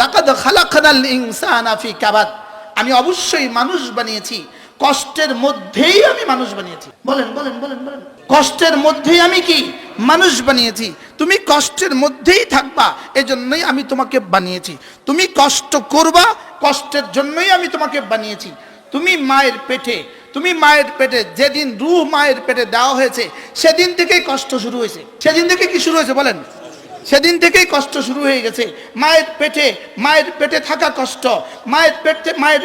লাকাদ খালাকনাল ইনসানা ফি কাবাদ, আমি অবশ্যই মানুষ বানিয়েছি কষ্টের মধ্যেই আমি মানুষ বানিয়েছি। বলেন বলেন বলেন বলেন, কষ্টের মধ্যেই আমি কি মানুষ বানিয়েছি। তুমি কষ্টের মধ্যেই থাকবা, এজন্যই আমি তোমাকে বানিয়েছি। তুমি কষ্ট করবা, কষ্টের জন্যই আমি তোমাকে বানিয়েছি। তুমি মায়ের পেটে যেদিন রূহ মায়ের পেটে দেওয়া হয়েছে সেদিন থেকেই কষ্ট শুরু হয়েছে। সেদিন থেকে কি শুরু হয়েছে বলেন? সেদিন থেকেই কষ্ট শুরু হয়ে গেছে। মায়ের পেটে থাকা কষ্ট, মায়ের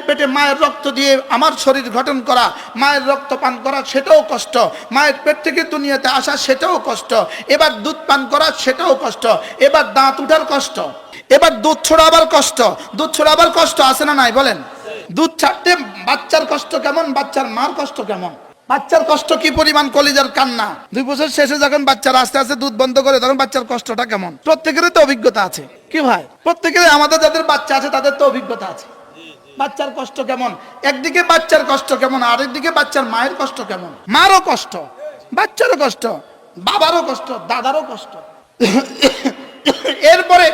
পেটে মায়ের রক্ত দিয়ে আমার শরীর গঠন করা, মায়ের রক্ত পান করা সেটাও কষ্ট, মায়ের পেট থেকে দুনিয়াতে আসা সেটাও কষ্ট, এবার দুধ পান করা সেটাও কষ্ট, এবার দাঁত উঠার কষ্ট, এবার দুধ ছড়াবার কষ্ট। দুধ ছড়াবার কষ্ট আছে না নাই বলেন? দুধ ছাড়তে বাচ্চার কষ্ট কেমন, বাচ্চার মার কষ্ট কেমন, বাচ্চার কষ্ট কি পরিমাণ, কলিজার কান্না। 2 বছর শেষে যখন বাচ্চারা আস্তে আস্তে দুধ বন্ধ করে তখন বাচ্চার কষ্টটা কেমন। প্রত্যেকেরই তো অভিজ্ঞতা আছে কি ভাই? প্রত্যেকেরই, আমাদের যাদের বাচ্চা আছে তাদের তো অভিজ্ঞতা আছে বাচ্চার কষ্ট কেমন। একদিকে বাচ্চার কষ্ট কেমন, আরেকদিকে বাচ্চার মায়ের কষ্ট কেমন। মারও কষ্ট, বাচ্চারও কষ্ট, বাবারও কষ্ট, দাদারও কষ্ট, এরপরে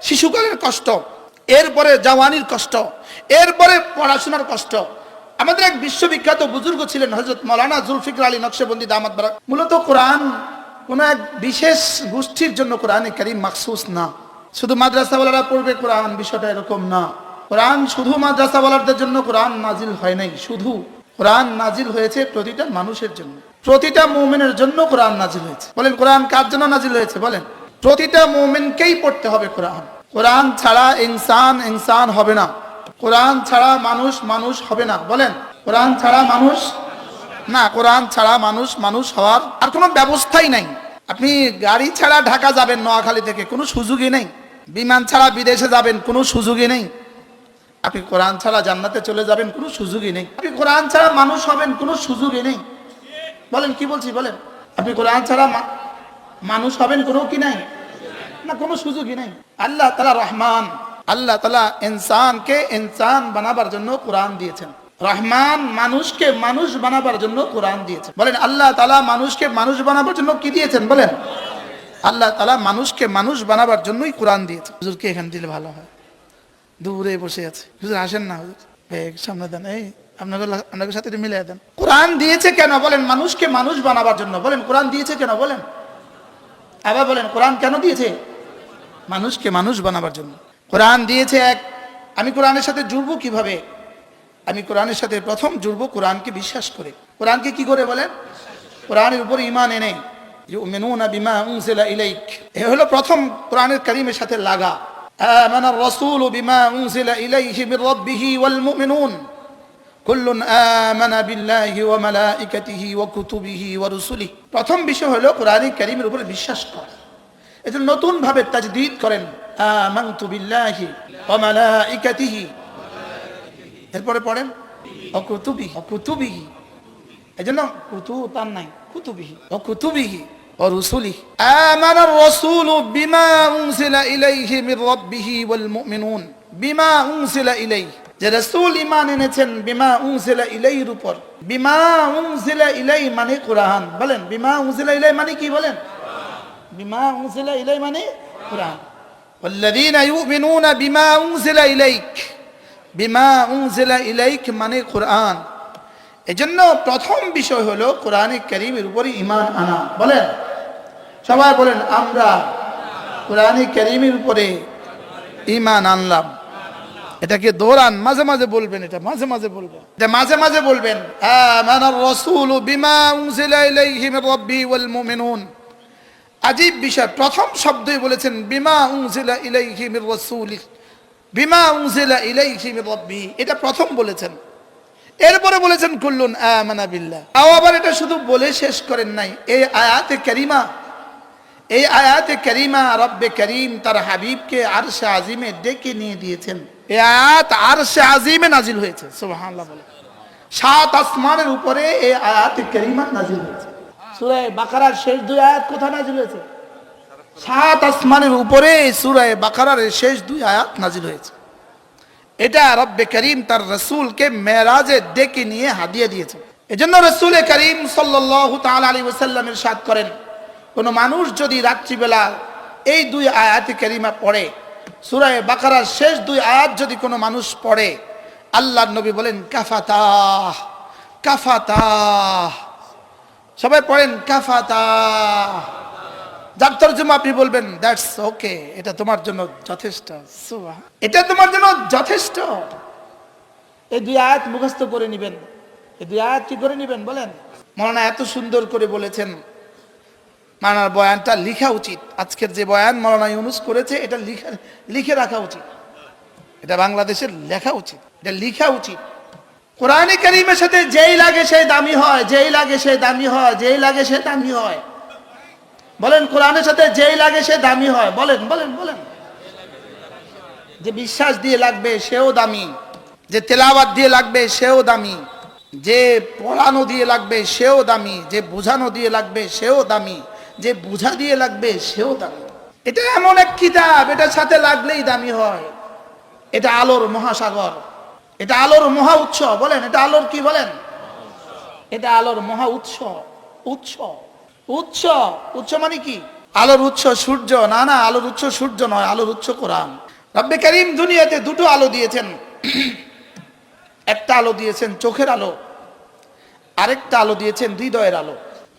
শিশুকালের কষ্ট, এরপরে জওয়ানির কষ্ট, এরপরে পড়াশোনার কষ্ট। আমাদের এক বিশ্ববিখ্যাত বুজুর্গ ছিলেন হযরত মাওলানা জুলফিকার আলী নকশবন্দি দামাত বারাক। মূলত কোরআন কোন এক বিশেষ গোষ্ঠীর জন্য কোরআনে কারীম মাখসুস না, শুধু মাদ্রাসাওয়ালারা পড়বে কোরআন, বিষয়টা এরকম না। কোরআন শুধু মাদ্রাসাওয়ালাদের জন্য কোরআন নাজিল হয় নাই, শুধু কোরআন নাজিল হয়েছে প্রতিটা মানুষের জন্য, প্রতিটা মুমিনের জন্য কোরআন নাজিল হয়েছে। বলেন কোরআন কার জন্য নাজিল হয়েছে বলেন? প্রতিটা মুমিনকেই পড়তে হবে কোরআন। কোরআন ছাড়া ইনসান হবে না, কোরআন ছাড়া মানুষ হবে না। বলেন কোরআন ছাড়া মানুষ না, কোরআন ছাড়া মানুষ হওয়ার আর কোনো ব্যবস্থাই নাই। আপনি গাড়ি ছাড়া ঢাকা যাবেন নোয়াখালী থেকে, কোনো সুযোগই নেই। বিমান ছাড়া বিদেশে যাবেন, কোনো সুযোগই নেই। আপনি কোরআন ছাড়া জান্নাতে চলে যাবেন, কোনো সুযোগই নেই। আপনি কোরআন ছাড়া মানুষ হবেন, কোনো সুযোগই নেই। বলেন কি বলছি বলেন? আপনি কোরআন ছাড়া মানুষ হবেন, কোনো কি নাই না, কোনো সুযোগই নেই। আল্লাহ তাআলা রহমান, আল্লাহ তাআলা ইনসানকে ইনসান বানাবার জন্য কোরআন দিয়েছেন। রহমান মানুষকে মানুষ বানাবার জন্য কোরআন দিয়েছেন। বলেন আল্লাহ তাআলা মানুষকে মানুষ বানাবার জন্য কি দিয়েছেন বলেন? আল্লাহ তাআলা মানুষকে মানুষ বানাবার জন্যই কোরআন দিয়েছেন। হুজুরকে এখানে দিলে ভালো হয়, দূরে বসে আছে। হুজুর আসেন না, হুজুর সামনে দেন, এই আপনাদের সাথে মিলিয়ে দেন। কোরআন দিয়েছে কেন বলেন? মানুষকে মানুষ বানাবার জন্য। বলেন কোরআন দিয়েছে কেন বলেন? আবার বলেন কোরআন কেন দিয়েছে? মানুষকে মানুষ বানাবার জন্য কোরআন দিয়েছে। আমি কোরআনের সাথে জুড়বো কিভাবে? আমি কোরআনের সাথে প্রথম জুড়বো কোরআনকে বিশ্বাস করে। কোরআনকে কি করে বলেন? কোরআনের উপর ঈমান এনে, ইউমিনুনা বিমা উনজিলা ইলাইক, এ হলো প্রথম কোরআনের কারীমের সাথে লাগা। আমানার রাসূলু বিমা উনজিলা ইলাইহি মির রাব্বিহি ওয়াল মুমিনুন কুল্লুন আমানা বিল্লাহি ওয়া মালাইকাতিহি ওয়া কুতুবিহি ওয়া রুসুলিহি। প্রথম বিষয় হলো কোরআনের কারীমের উপর বিশ্বাস করা। এটা নতুন ভাবে তাজদীদ করেন, আমানতু বিল্লাহি ওয়া মালাইকাতিহি, এরপরে পড়েন কুতুবিহি, এজন্য কুতুব তার নাই, কুতুবিহি ওয়া রুসুলিহি। আমানার রাসূলু বিমা উনজিলা ইলাইহি মির রাব্বিহি ওয়াল মুমিনুন, বিমা উনজিলা ইলাইহি, যে রাসূল ঈমান এনেছেন বিমা উনজিলা ইলাইহির উপর। বিমা উনজিলা ইলাইহি মানে কোরআন। বলেন বিমা উনজিলা ইলাইহি মানে কি বলেন? বিমা উনজিলা ইলাইহি মানে কোরআন। ওয়াল্লাযীনা ইউমিনুনা বিমা উনজিলা ইলাইক, বিমা উনজিলা ইলাইক মানে কোরআন। এজন্য প্রথম বিষয় হলো কোরআনে কারীমের উপর ঈমান আনা। বলেন সবাই বলেন, আমরা কোরআনে কারীমের উপরে ঈমান আনলাম। এটাকে দৌড়ান, মাঝে মাঝে বলবেন, এটা মাঝে মাঝে বলবেন, এটা মাঝে মাঝে বলবেন। আমানার রাসূলু বিমা উনজিলা ইলাইহি মির রাব্বিহি ওয়াল মুমিনুন। আজীব বিষয়, প্রথম শব্দই বলেছেন বিমা উনজিলা ইলাইহি মির রাসূলিহি, বিমা উনজিলা ইলাইহি মির রাব্বিহি, এটা প্রথম বলেছেন। এরপরে বলেছেন কুল্লুন আমানা বিল্লাহ। আবার এটা শুধু বলে শেষ করেন নাই। এই আয়াতে কারিমা রব্বে করিম তার হাবিবকে আরশে আজিমে ডেকে নিয়ে দিয়েছেন। এই আয়াত আরশে আজিমে নাজিল হয়েছে। সুবহানাল্লাহ বলে 7 আসমানের উপরে এই আয়াতে কারিমা নাজিল হয়েছে। সূরা বাকারার শেষ 2 আয়াত কোথায় নাজিল হয়েছে? 7 আসমানের উপরে সূরা বাকারার শেষ 2 আয়াত নাজিল হয়েছে। এটা রব্বে করিম তার রাসূলকে মেরাজে ডেকে নিয়ে হাদিয়া দিয়েছেন। এজন্য রাসূল করিম সাল্লাল্লাহু তাআলা আলাইহি ওয়াসাল্লাম ইরশাদ করেন, কোন মানুষ যদি রাত্রিবেলা এই 2 আয়াতে কারিমা পড়ে সূরা বাকারার শেষ 2 আয়াত যদি কোনো মানুষ পড়ে, আল্লাহর নবী বলেন কাফাতাহ, কাফাতাহ। সবাই পড়েন কাফাতাহ। যার তরজমা আপনি বলবেন দ্যাটস ওকে, এটা তোমার জন্য যথেষ্ট, এটা তোমার জন্য যথেষ্ট। এই 2 আয়াত মুখস্থ করে নেবেন। এই 2 আয়াত কি করে নেবেন বলেন? মাওলানা এত সুন্দর করে বলেছেন, মাওলানার বয়ানটা লিখা উচিত। আজকের যে বয়ান মাওলানা ইউনুস করেছে, এটা লিখে রাখা উচিত। এটা বাংলাদেশের লেখা উচিত, এটা লিখা উচিত। কোরআনে কারীমের সাথে যেই লাগে সেই দামি হয়, যেই লাগে সেই দামি হয়, যেই লাগে সে দামি হয়। বলেন, কোরআনের সাথে যেই লাগে সে দামি হয়। বলেন বলেন বলেন। যে বিশ্বাস দিয়ে লাগবে সেও দামি, যে তেলাওয়াত দিয়ে লাগবে সেও দামি, যে পড়ানো দিয়ে লাগবে সেও দামি, যে বোঝানো দিয়ে লাগবে সেও দামি, যে বুঝা দিয়ে লাগবে সেও দামি। এটা এমন এক কিতাব, এটার সাথে লাগলেই দামি হয়। এটা আলোর মহাসাগর, এটা আলোর মহা উৎস। বলেন, এটা আলোর কি বলেন? এটা আলোর মহা উৎস। উৎস উৎস উৎস মানে কি? আলোর উৎস সূর্য? না না, আলোর উৎস সূর্য নয়, আলোর উৎস কোরআন। রব্বে কারীম দুনিয়াতে 2টো আলো দিয়েছেন। একটা আলো দিয়েছেন চোখের আলো, আরেকটা আলো দিয়েছেন হৃদয়ের আলো।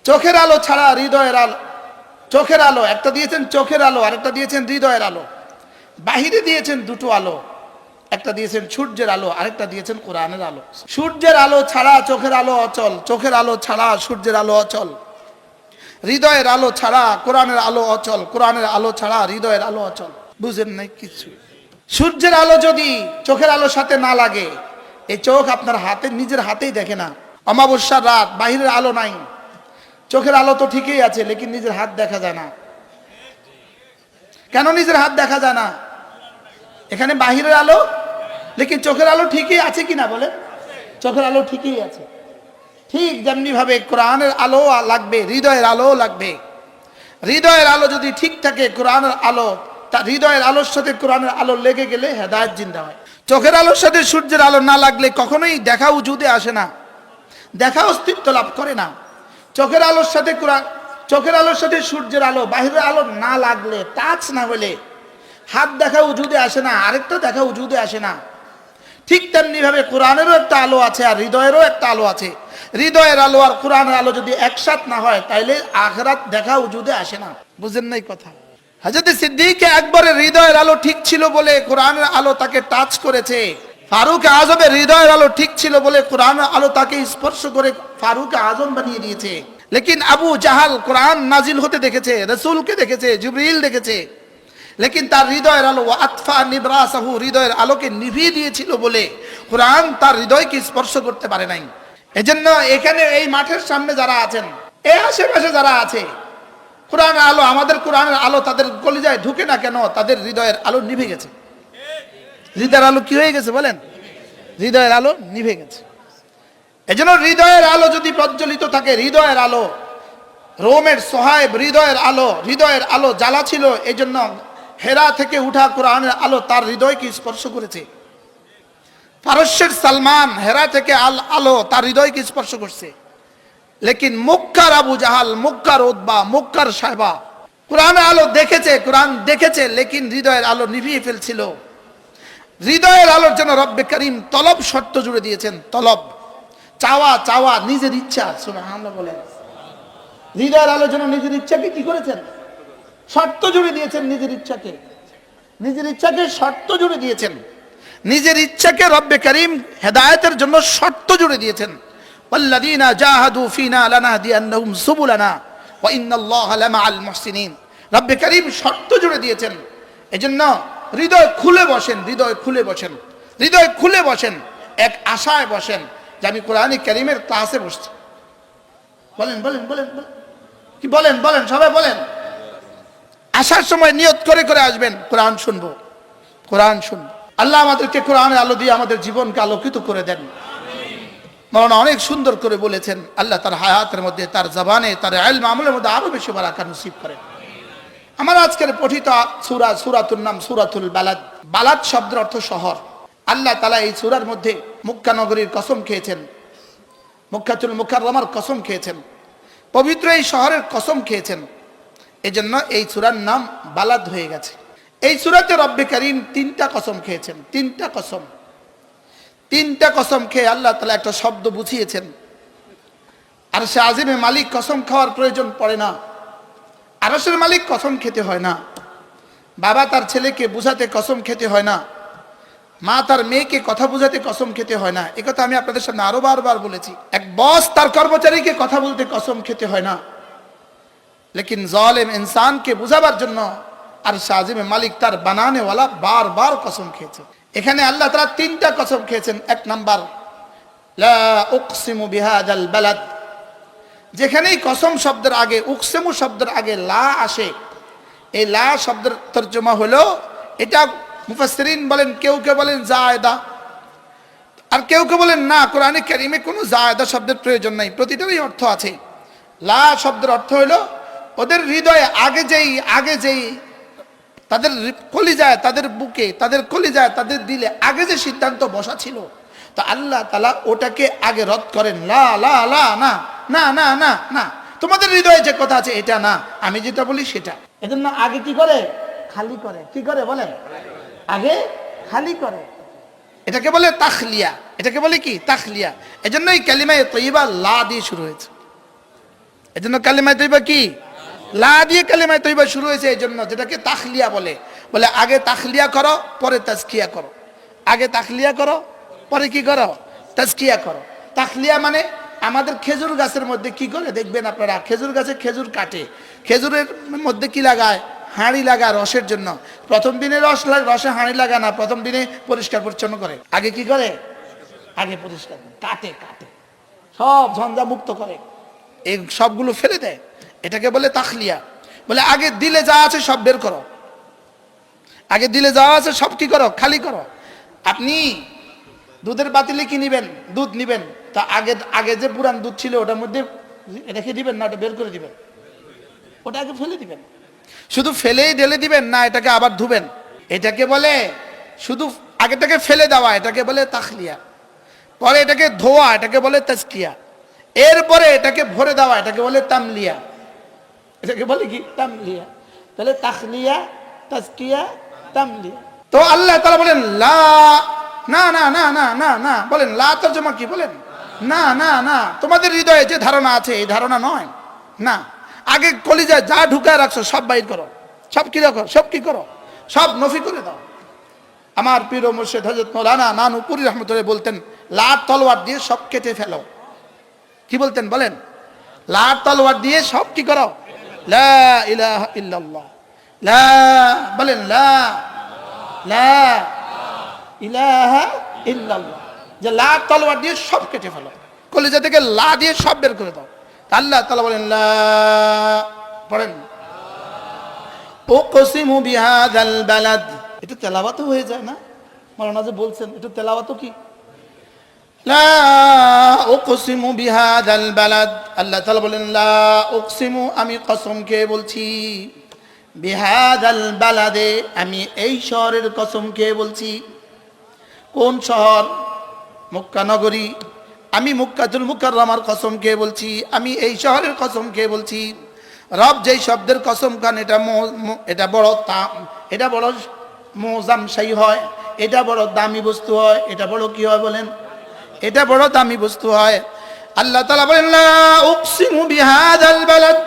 চোখের আলো ছাড়া হৃদয়ের আলো, চোখের আলো একটা দিয়েছেন, চোখের আলো আরেকটা দিয়েছেন হৃদয়ের আলো। বাহিরে দিয়েছেন 2টো আলো, একটা দিয়েছেন সূর্যের আলো, আরেকটা দিয়েছেন কোরআনের আলো। সূর্যের আলো ছাড়া চোখের আলো অচল, চোখের আলো ছাড়া সূর্যের আলো অচল, হৃদয়ের আলো ছাড়া কোরআনের আলো অচল, কোরআনের আলো ছাড়া হৃদয়ের আলো অচল। বুঝেন নাই কিছু? সূর্যের আলো যদি চোখের আলোর সাথে না লাগে, এই চোখ আপনার হাতে, নিজের হাতেই দেখে না। অমাবস্যার রাত, বাহিরের আলো নাই, চোখের আলো তো ঠিকই আছে, লেকিন নিজের হাত দেখা যায় না। কেন নিজের হাত দেখা যায় না? এখানে বাহিরের আলো, লেকিন চোখের আলো ঠিকই আছে কিনা বলে? চোখের আলো ঠিকই আছে। ঠিক যেমনি ভাবে কোরআনের আলো লাগবে, হৃদয়ের আলো লাগবে। হৃদয়ের আলো যদি ঠিক থাকে, কোরআনের আলো, তা হৃদয়ের আলোর সাথে কোরআনের আলো লেগে গেলে হেদায়েত জিন্দা হয়। চোখের আলোর সাথে সূর্যের আলো না লাগলে কখনোই দেখা উজুদে আসে না, দেখা অস্তিত্ব লাভ করে না। চোখের আলোর সাথে কোরআন, চোখের আলোর সাথে সূর্যের আলো, বাহিরের আলো না লাগলে, টাচ না হলে হাত দেখা উজুদে আসে না, আরেকটা দেখা উজুদে আসে না। ঠিক তেমনি ভাবে কোরআনেরও একটা আলো আছে আর হৃদয়েরও একটা আলো আছে। হৃদয়ের আলো আর কোরআনের আলো যদি একসাথ না হয়, তাইলে আখিরাত দেখা উজুদে আসে না। বুঝেন নাই কথা? হযরত সিদ্দিক আকবরের হৃদয়ের আলো ঠিক ছিল বলে কোরআনের আলো তাকে টাচ করেছে। ফারুক আজমের হৃদয়ের আলো ঠিক ছিল বলে কোরআনের আলো তাকে স্পর্শ করে ফারুক আজম বানিয়ে দিয়েছে। লেকিন আবু জাহাল কোরআন নাজিল হতে দেখেছে, রাসূলকে দেখেছে, জিবরিল দেখেছে, লেকিন তার হৃদয়ের আলো আতফা নিবরাসাহু, হৃদয়ের আলোকে নিভিয়ে দিয়েছিল বলে কোরআন তার হৃদয়কে স্পর্শ করতে পারে নাই। এজন্য এখানে এই মাঠের সামনে যারা আছেন, এই আশেপাশে যারা আছে, কোরআনের আলো, আমাদের কোরআনের আলো তাদের কলিজায় ঢুকে না কেন? তাদের হৃদয়ের আলো নিভে গেছে। হৃদয়ের আলো কি হয়ে গেছে বলেন? হৃদয়ের আলো নিভে গেছে। এজন্য হৃদয়ের আলো যদি প্রজ্বলিত থাকে, হৃদয়ের আলো, রোমের সোহাইব হৃদয়ের আলো, হৃদয়ের আলো জ্বালা ছিল, এজন্য হেরা থেকে উঠা কোরআনের আলো তার হৃদয়কে স্পর্শ করেছে। পারস্যের সালমান হেরা থেকে আলো তার হৃদয়কে স্পর্শ করছে। লেকিন মক্কার আবু জাহাল, মক্কার উতবা, মক্কার সাহেবা কোরআনের আলো দেখেছে, কোরআন দেখেছে, লেকিন হৃদয়ের আলো নিভিয়ে ফেলছিল। হৃদয়ের আলোর জন্য রব্বে করিম তলব শর্ত জুড়ে দিয়েছেন। তলব, চাওয়া, চাওয়া, নিজের ইচ্ছা। সুবহানাল্লাহ বলেন। হৃদয়ের আলোর জন্য নিজের ইচ্ছাকে কি করেছেন? শর্ত জুড়ে দিয়েছেন। নিজের ইচ্ছাকে, নিজের ইচ্ছাকে শর্ত জুড়ে দিয়েছেন। নিজের ইচ্ছাকে রব্বে করিম হেদায়েতের জন্য শর্ত জুড়ে দিয়েছেন। ওয়াল্লাযীনা জাহাদু ফীনা লানাহদিয়ান্নাহুম সুবুলানা ওয়া ইন্নাল্লাহা লামাআল মুহসিনিন। রব্বে করিম শর্ত জুড়ে দিয়েছেন। এজন্য হৃদয় খুলে বসেন, হৃদয় খুলে বসেন, হৃদয় খুলে বসেন, এক আশায় বসেন যে আমি কোরআন কারীমের ক্লাসে বসছি। বলেন বলেন বলেন কি বলেন? বলেন সবাই বলেন। আসার সময় নিয়ত করে করে আসবেন, কোরআন শুনবো, কোরআন শুনবো। আল্লাহ আমাদেরকে কোরআনের আলো দিয়ে আমাদের জীবনকে আলোকিত করে দেন। মাওলানা অনেক সুন্দর করে বলেছেন। আল্লাহ তার হায়াতের মধ্যে, তার জবানে, তার ইলম আমলের মধ্যে আরো বেশি বারাকা নসিব করেন। আমার আজকের পঠিত সূরা, সূরাতুন নাম সূরাতুল বালাদ। বালাদ শব্দের অর্থ শহর। আল্লাহ তাআলা এই সূরার মধ্যে মক্কা নগরীর কসম খেয়েছেন, মক্কাতুল মুকাররমার কসম খেয়েছেন, পবিত্র এই শহরের কসম খেয়েছেন। এজন্য এই সূরার নাম বালাদ হয়ে গেছে। এই সূরাতে রব্বে কারীম তিনটা কসম খেয়েছেন, তিনটা কসম খেয়ে আল্লাহ তাআলা একটা শব্দ বুঝিয়েছেন। আরশে আজিমে মালিক কসম খাওয়ার প্রয়োজন পড়ে না, আরশের মালিক কসম খেতে হয় না, বাবা তার ছেলেকে বুঝাতে কসম খেতে হয় না, মা তার মেয়েকে কথা বুঝাতে কসম খেতে হয় না। এই কথা আমি আপনাদের সামনে আরো বারবার বলেছি। এক বস তার কর্মচারীকে কথা বলতে কসম খেতে হয় না, লেকিন জালেম ইনসানকে বুঝাবার জন্য আরশে আজিমে মালিক তার বানানেওয়ালা বারবার কসম খেয়েছে। এখানে আল্লাহ তাআলা তিনটা কসম খেয়েছেন। এক নাম্বার, লা উকসিমু বিহাদাল বালাদ। যেখানেই কসম শব্দের আগে, উকসিমু শব্দের আগে লা আসে, এই লা শব্দের তর্জমা হলো, এটা মুফাসসিরিন বলেন, কেউ কেউ বলেন জায়েদা, আর কেউ কেউ বলেন না, কোরআনে কারীমে কোনো জায়েদা শব্দের প্রয়োজন নাই, প্রতিটারই অর্থ আছে। লা শব্দের অর্থ হলো ওদের হৃদয়ে আগে যেই তাদের কলিজায়, তাদের বুকে, তাদের কলিজায়, তাদের দিলে আগে যে সিদ্ধান্ত বসা ছিল, তো আল্লাহ তাআলা ওটাকে আগে রদ করেন। লা লা লা, না না না না না, তোমাদের হৃদয়ে যে কথা আছে এটা না, আমি যেটা বলি সেটা। এজন্য আগে কি করে? খালি করে। কি করে বলেন? আগে খালি করে। এটাকে বলে তাখলিয়া, এটাকে বলে কি? তাখলিয়া। এজন্য এই কালিমায়ে তয়্যিবা লা দিয়ে শুরু হয়েছে। এজন্য কালিমায়ে তয়্যিবা কি? লা দিয়ে কালিমায়ে তয়্যিবা শুরু হয়েছে। এই জন্য যেটাকে তাখলিয়া বলে, বলে আগে তাখলিয়া করো পরে তাজকিয়া করো, আগে তাখলিয়া করো পরে কি করো? তাজকিয়া করো। তাখলিয়া মানে আমাদের খেজুর গাছের মধ্যে কি করে দেখবেন আপনারা, খেজুর গাছে খেজুর কাটে, খেজুরের মধ্যে কি লাগায়? হাঁড়ি লাগা রসের জন্য। প্রথম দিনে রসে হাঁড়ি লাগা না, প্রথম দিনে পরিষ্কার পরিচ্ছন্ন করে। আগে কি করে? আগে পরিষ্কার কাটে, সব ঝঞ্ঝা মুক্ত করে, এই সবগুলো ফেলে দেয়। এটাকে বলে তাখলিয়া। বলে আগে দিলে যা আছে সব বের করো, আগে দিলে যা আছে সব কি করো? খালি করো। আপনি দুধের বাতিলে কি নিবেন? দুধ নিবেন, তা আগে যে পুরান দুধ ছিল ওটার মধ্যে রেখে দিবেন না, ওটা বের করে দিবেন? ওটা আগে ফেলে দিবেন। শুধু ফেলেই ঢেলে দিবেন না, এটাকে আবার ধুবেন। এটাকে বলে শুধু আগেটাকে ফেলে দেওয়া, এটাকে বলে তাখলিয়া। পরে এটাকে ধোয়া, এটাকে বলে তাজকিয়া। এরপরে এটাকে ভরে দেওয়া, এটাকে বলে তামলিয়া। এটাকে বলে কি? তামলিয়া। তাহলে তাখলিয়া, তাজকিয়া, তামলিয়া। তো আল্লাহ তাআলা বলেন লা, না না না না না না, বলেন লা তরজমা কি? বলেন না না না, তোমাদের হৃদয়ে যে ধারণা আছে এই ধারণা নয়। না, আগে কলিজায় যা ঢুকায় রাখছো সব বাইর করো, সব কি রাখো, সব কি করো, সব নফি করে দাও। আমার পীর ও মুর্শিদ হযরত মাওলানা নানুপুরি রহমতুল্লাহ বলতেন, লাট তলোয়ার দিয়ে সব কেটে ফেলো। কি বলতেন বলেন? লাট তলোয়ার দিয়ে সব কি করো? লা ইলাহা ইল্লাল্লাহ, লা, বলেন লা লা ইলাহা ইল্লাল্লাহ, যে লাট তলোয়ার দিয়ে সব কেটে ফেলো, কলিজা থেকে লা দিয়ে সব বের করে দাও। আল্লাহ তাআলা বলেন লা, পড়েন উকসিমু বিহাদাল বালাদ। এটা তেলাওয়াতও হয়ে যায় না? মাওলানা যে বলছেন এটা তেলাওয়াতও কি? লা উকসিমু বিহাদাল বালাদ। আল্লাহ তাআলা বলেন লা উকসিমু, আমি কসম খেয়ে বলছি, বিহাদাল বালাদে, আমি এই শহরের কসম খেয়ে বলছি। কোন শহর? মক্কা নগরী। আমি মক্কাতুল মুকাররমার কসম খেয়ে বলছি, আমি এই শহরের কসম খেয়ে বলছি। রব যেই শব্দের কসম খান এটা বড় এটা বড় মোজামশাই হয়, এটা বড় দামি বস্তু হয়, এটা বড় কি হয় বলেন? এটা বড় দামি বস্তু হয়। আল্লাহ তাআলা বলেন লা উকসিমু বিহাদাল বালাদ,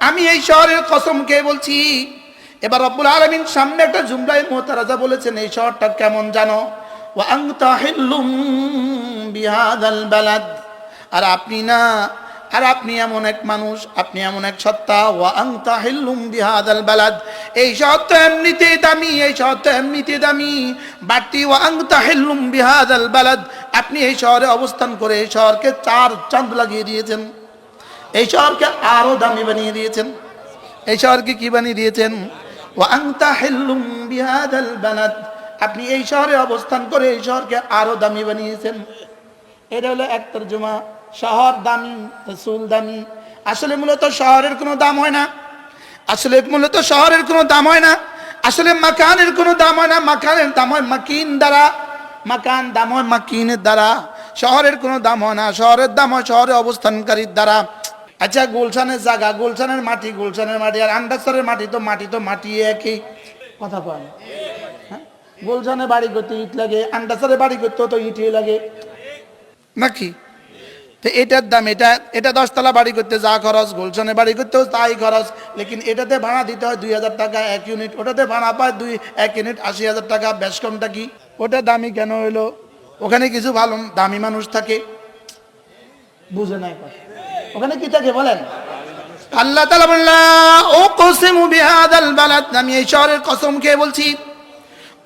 আমি এই শহরের কসম খেয়ে বলছি। এবার রব্বুল আলামিন সামনে একটা জুমলায়ে মুতারাজা বলেছেন, এই শহরটা কেমন জানো? ওয়া আনতা হিল্লুম বিহাদাল বালাদ, আর আপনি না, আর আপনি এমন এক মানুষ, আপনি এমন এক সত্তা। ওয়া আনতা হিল্লুম বিহাদাল বালাদ, এই শহর তো এমনিতেই দামি, এই শহর তো এমনিতেই দামি বাড়তি। ওয়া আনতা হিল্লুম বিহাদাল বালাদ, আপনি এই শহরে অবস্থান করে এই শহরকে 4 চাঁদ লাগিয়ে দিয়েছেন, এই শহরকে আরো দামি বানিয়ে দিয়েছেন। এই শহরকে কি বানিয়ে দিয়েছেন? ওয়া আনতা হিল্লুম বিহাদাল বালাদ, আপনি এই শহরে অবস্থান করে এই শহরকে আরো দামি বানিয়েছেন। এটা হলো এক তরজমা। শহর দামি, রাসূল দামি। আসলে মূলত শহরের কোনো দাম হয় না, আসলে মূলত শহরের কোনো দাম হয় না, আসলে মাকানের কোনো দাম হয় না। মাকানের দাম হয় মাকিন দ্বারা, মাকান দাম হয় মাকিনের দ্বারা। শহরের কোনো দাম হয় না, শহরের দাম হয় শহরে অবস্থানকারীর দ্বারা। আচ্ছা, গুলশানের জায়গা, গুলশানের মাটি, গুলশানের মাটি, আর আন্ডারসরের মাটি তো মাটি একই। কথা কয় না। হ্যাঁ, গুলশানে বাড়ি করতে ইট লাগে, আন্ডাসারে বাড়ি করতে তো ইটই লাগে নাকি? তো এটার দাম, এটা 10 তলা বাড়ি করতে যা খরচ, গুলশানে বাড়ি করতেও তাই খরচ, লেকিন এটাতে ভাড়া দিতে হয় 2000 টাকা 1 ইউনিট, ওটাতে ভাড়া পায় 1 ইউনিট 80,000 টাকা। বেশ কমটা কি? ওটা দামি কেন হইলো? ওখানে কিছু ভালো দামি মানুষ থাকে, বুঝে নাই কথা। ওখানে কি থাকে বলেন? আল্লাহ তাআলা বললেন ও কসিমু বিহাদাল বালাদ, আমি এই শহরের কসম খেয়ে বলছি,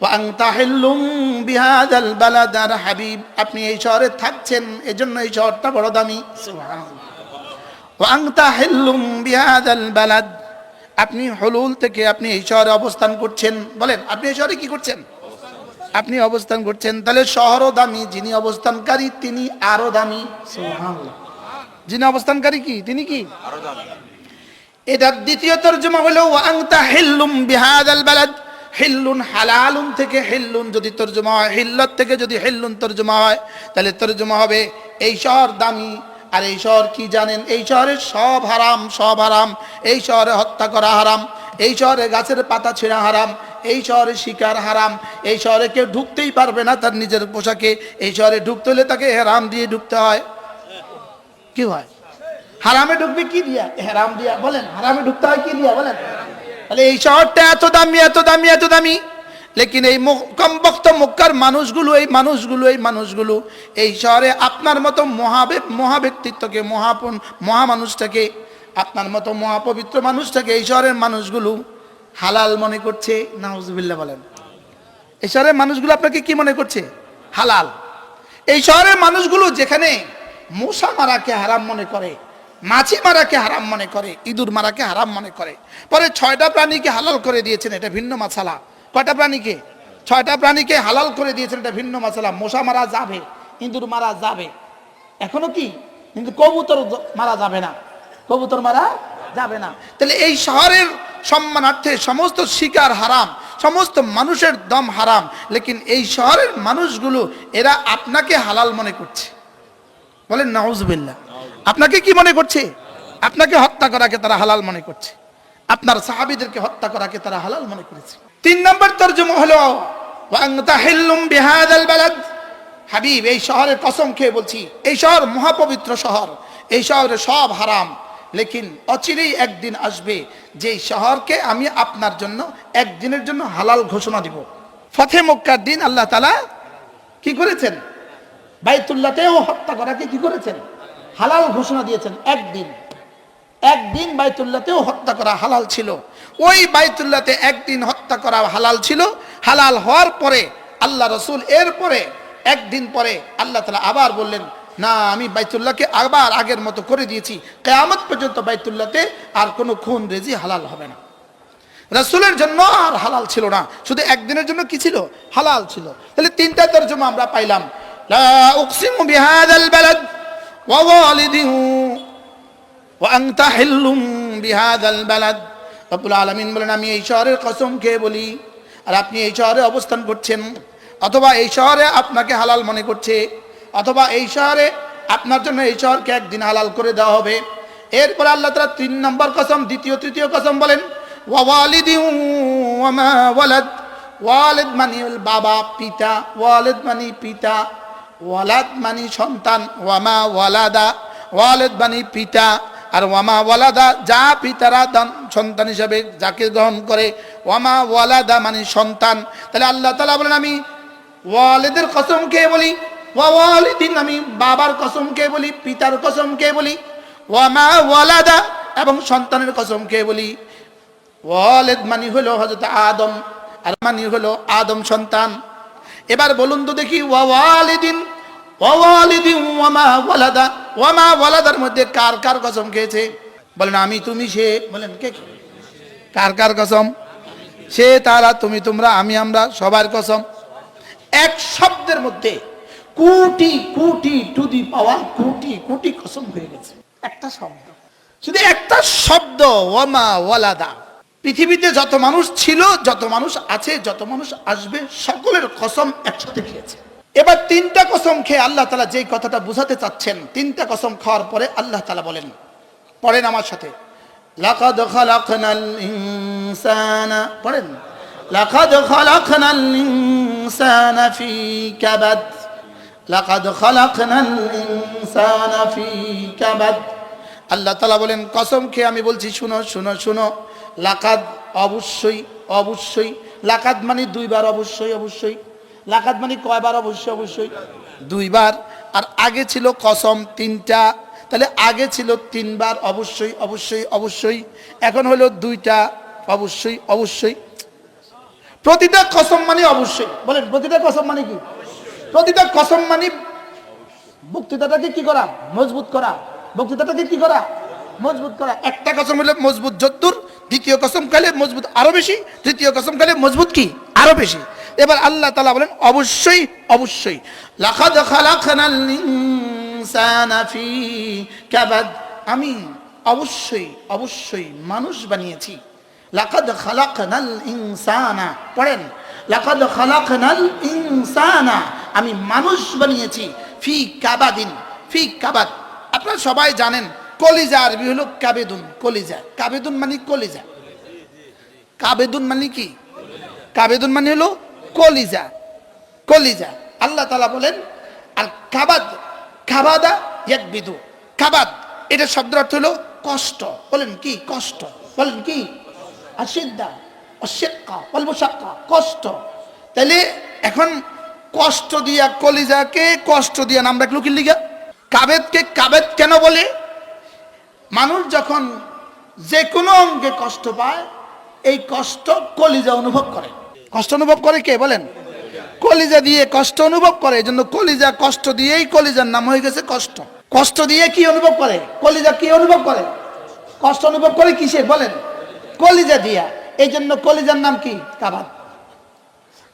ওয়া আনতা হিল্লুম বিহাদাল বালাদ, আর হাবিব আপনি এই শহরে থাকছেন, এজন্য এই শহরটা বড় দামি। সুবহানাল্লাহ। ওয়া আনতা হিল্লুম বিহাদাল বালাদ, আপনি হুলুল থেকে আপনি এই শহরে অবস্থান করছেন। বলেন আপনি এই শহরে কি করছেন? আপনি অবস্থান করছেন, তাহলে শহরও দামি, যিনি অবস্থানকারী তিনি আরো দামি। সুবহানাল্লাহ। যিনি অবস্থানকারী কি তিনি কি আরো দামি। এটার দ্বিতীয় তরজমা হলো ওয়া আনতা হিল্লুম বিহাদাল বালাদ, হিল্লুন হালালুন থেকে হিল্লুন যদি তরজমা হয়, হিল্লত থেকে যদি হিল্লুন তরজমা হয়, তাহলে তরজমা হবে এই শহর দামি। আর এই শহর কি জানেন? এই শহরে সব হারাম, সব হারাম। এই শহরে হত্যা করা হারাম, এই শহরে গাছের পাতা ছিঁড়া হারাম, এই শহরে শিকার হারাম, এই শহরে কেউ ঢুকতেই পারবে না তার নিজের পোশাকে। এই শহরে ঢুকতে হলে তাকে হেরাম দিয়ে ঢুকতে হয়। কি হয়? হারামে ঢুকবে কি দিয়া? হেরাম দিয়া। বলেন হারামে ঢুকতে হয় কি দিয়া? বলেন। তাহলে এই শহরটা এত দামি, এত দামি, এত দামি, লেকিন এই কমবক্ত মক্কার মানুষগুলো, এই মানুষগুলো এই শহরে আপনার মতো মহাব্যক্তিত্বকে, মহামানুষটাকে, আপনার মতো মহাপবিত্র মানুষটাকে এই শহরের মানুষগুলো হালাল মনে করছে। নাউজুবিল্লাহ। বলেন এই শহরের মানুষগুলো আপনাকে কি মনে করছে? হালাল। এই শহরের মানুষগুলো যেখানে মশা মারাকে হারাম মনে করে, মাছি মারাকে হারাম মনে করে, ইঁদুর মারাকে হারাম মনে করে, পরে 6টা প্রাণীকে হালাল করে দিয়েছেন, এটা ভিন্ন মাসালা। কয়টা প্রাণীকে? 6টা প্রাণীকে হালাল করে দিয়েছেন, এটা ভিন্ন মাসালা। মশা মারা যাবে, ইঁদুর মারা যাবে, এখনো কি, কিন্তু কবুতর মারা যাবে না, কবুতর মারা যাবে না। তাহলে এই শহরের সম্মানার্থে সমস্ত শিকার হারাম, সমস্ত মানুষের দম হারাম, লেকিন এই শহরের মানুষগুলো এরা আপনাকে হালাল মনে করছে। বলেন নাউজুবিল্লাহ। আপনাকে কি মনে করছে? আপনাকে হত্যা করাকে তারা হালাল মনে করছে, আপনার সাহাবীদেরকে হত্যা করাকে তারা হালাল মনে করেছে। 3 নম্বর তরজমা হলো ওয়া আনতা হিল্লুম বিহাদাল বালাদ, হাবিব এই শহরের কসম খেয়ে বলছি, এই শহর মহাপবিত্র শহর, এই শহরে সব হারাম, লেকিন অচিরেই একদিন আসবে যে শহরকে আমি আপনার জন্য একদিনের জন্য হালাল ঘোষণা দিব। ফতে মক্কার দিন আল্লাহ তাআলা কি করেছেন? বাইতুল্লাহতেও হত্যা করাকে কি করেছেন? হালাল ঘোষণা দিয়েছেন। একদিন বাইতুল্লাহতেও হত্যা করা হালাল ছিল। ওই বাইতুল্লাহতে একদিন হত্যা করা হালাল ছিল। হালাল হওয়ার পরে আল্লাহ রাসূল এরপরে একদিন পরে আল্লাহ তাআলা আবার বললেন, না আমি বাইতুল্লাহকে আবার আগের মতো করে দিয়েছি, কিয়ামত পর্যন্ত বাইতুল্লাহতে আর কোনো খুন রেজি হালাল হবে না। রাসূলের জন্য আর হালাল ছিল না, শুধু একদিনের জন্য কি ছিল? হালাল ছিল। তাহলে 3টা তরজমা আমরা পাইলাম, লা উকসিমু বিহাদাল বালাদ ওয়া ওয়ালিদিন ওয়া আনতা হিল্লুম বিহাদাল বালাদ। রব্বুল আলামিন বলেন আমি এই শহরের কসম খেয়ে বলি, আর আপনি এই শহরে অবস্থান করছেন, অথবা এই শহরে আপনাকে হালাল মনে করছে, অথবা এই শহরে আপনার জন্য এই শহরকে একদিন হালাল করে দেওয়া হবে। এরপর আল্লাহ তাআলা 3 নম্বর কসম, তৃতীয় কসম বলেন ওয়া ওয়ালিদিন ওয়া মা ওয়ালাদ। ওয়ালিদ মানে বাবা, পিতা, ওয়ালিদ মানে পিতা, ওয়ালাদ মানে সন্তান, ওয়া মা ওয়ালাদা, ওয়ালিদ মানে পিতা, আর ওয়ামা ওয়ালাদা যা পিতারা সন্তান হিসাবে যাকে গ্রহণ করে, ওয়ামা ওয়ালাদা মানে সন্তান। তাহলে আল্লাহ তাআলা বলেন আমি ওয়ালিদের কসম খেয়ে বলি, ওয়া ওয়ালিদিন আমি বাবার কসম খেয়ে বলি, পিতার কসম খেয়ে বলি, ওয়ামা ওয়ালাদা এবং সন্তানের কসম খেয়ে বলি। ওয়ালিদ মানে হলো হযরত আদম, আর মানে হলো আদম সন্তান। এবার বলুন তো দেখি ওয়া ওয়ালিদিন ওয়ামা ওয়ালাদা, ওয়ামা ওয়ালাদার মধ্যে কার কার কসম খেয়েছে? বলেন আমি তুমি সে। বলেন কে? কার কার কসম? সে তারা তুমি তোমরা আমি আমরা, সবার কসম। এক শব্দের মধ্যে কোটি কোটি টু দি পাওয়ার কোটি কোটি কসম হয়ে গেছে। একটা শব্দ, শুধু একটা শব্দ ওয়ামা ওয়ালাদা। পৃথিবীতে যত মানুষ ছিল, যত মানুষ আছে, যত মানুষ আসবে, সকলের কসম একসাথে খেয়েছে। এবার 3টা কসম খেয়ে আল্লাহ তাআলা যেই কথাটা বোঝাতে চাচ্ছেন, 3টা কসম খাওয়ার পরে আল্লাহ তাআলা বলেন, পড়েন আমার সাথে, লাকাদ খালাকনাল ইনসানা, পড়েন লাকাদ খালাকনাল ইনসানা ফি কাবাদ, লাকাদ খালাকনাল ইনসানা ফি কাবাদ। আল্লাহ তাআলা বলেন কসম খেয়ে আমি বলছি, শুনো শুনো শুনো, লাকাদ অবশ্যই অবশ্যই, লাকাদ মানে দুইবার অবশ্যই অবশ্যই, লাকাদ মানে কয়বার অবশ্যই অবশ্যই, দুইবার। আর আগে ছিল কসম তিনটা, তাহলে আগে ছিল তিনবার অবশ্যই অবশ্যই অবশ্যই, এখন হলো দুইটা অবশ্যই অবশ্যই। প্রতিটা কসম মানে অবশ্যই, বলেন প্রতিটা কসম মানে কি? প্রতিটা কসম মানে বক্তৃতাটাকে কি করা? মজবুত করা। বক্তৃতাটাকে কি করা? মজবুত করা। একটা কসম হলে মজবুত যদ্দুর, দ্বিতীয় কসম খাইলে মজবুত আরো বেশি, তৃতীয় কসম খাইলে মজবুত কি আরো বেশি। এবার আল্লাহ তাআলা বলেন অবশ্যই অবশ্যই, লাকাদ খালাকনাল ইনসানা ফি কাবাদ, আমি অবশ্যই অবশ্যই মানুষ বানিয়েছি। লাকাদ খালাকনাল ইনসানা, পড়েন লাকাদ খালাকনাল ইনসানা, আমি মানুষ বানিয়েছি ফি কাবাদিন, ফি কাবাদ। আপনারা সবাই জানেন কলিজা আরবি হলো কাবেদুন, কলিজা। কাবেদুন মানে কলিজা, কাবেদুন মানে কি? কাবেদুন মানে হলো কলিজা, কলিজা। আল্লাহ তাআলা বলেন আর কাবাদ, কাবাদা ইয়াকবিদু, কাবাদ এটা শব্দের অর্থ হলো কষ্ট। বলেন কি? কষ্ট। বলেন কি? আশিদ্দা অশিক্কা ওয়াল মুশাক্কা, কষ্ট। তাহলে এখন কষ্ট দিয়া কলিজাকে কষ্ট দিয়া নাম রাখলো কি লিগা? কাবেদকে কাবেদ কেন বলে? মানুষ যখন যে কোনো অঙ্গে কষ্ট পায়, এই কষ্ট কলিজা অনুভব করে। কষ্ট অনুভব করে কে বলেন? কলিজা দিয়ে কষ্ট অনুভব করে, এজন্য কলিজা কষ্ট দিয়েই কলিজার নাম হয়ে গেছে কষ্ট। কষ্ট দিয়ে কি অনুভব করে? কলিজা কি অনুভব করে? কষ্ট অনুভব করে কিসে বলেন? কলিজা দিয়া। এই জন্য কলিজার নাম কি? কাবাদ।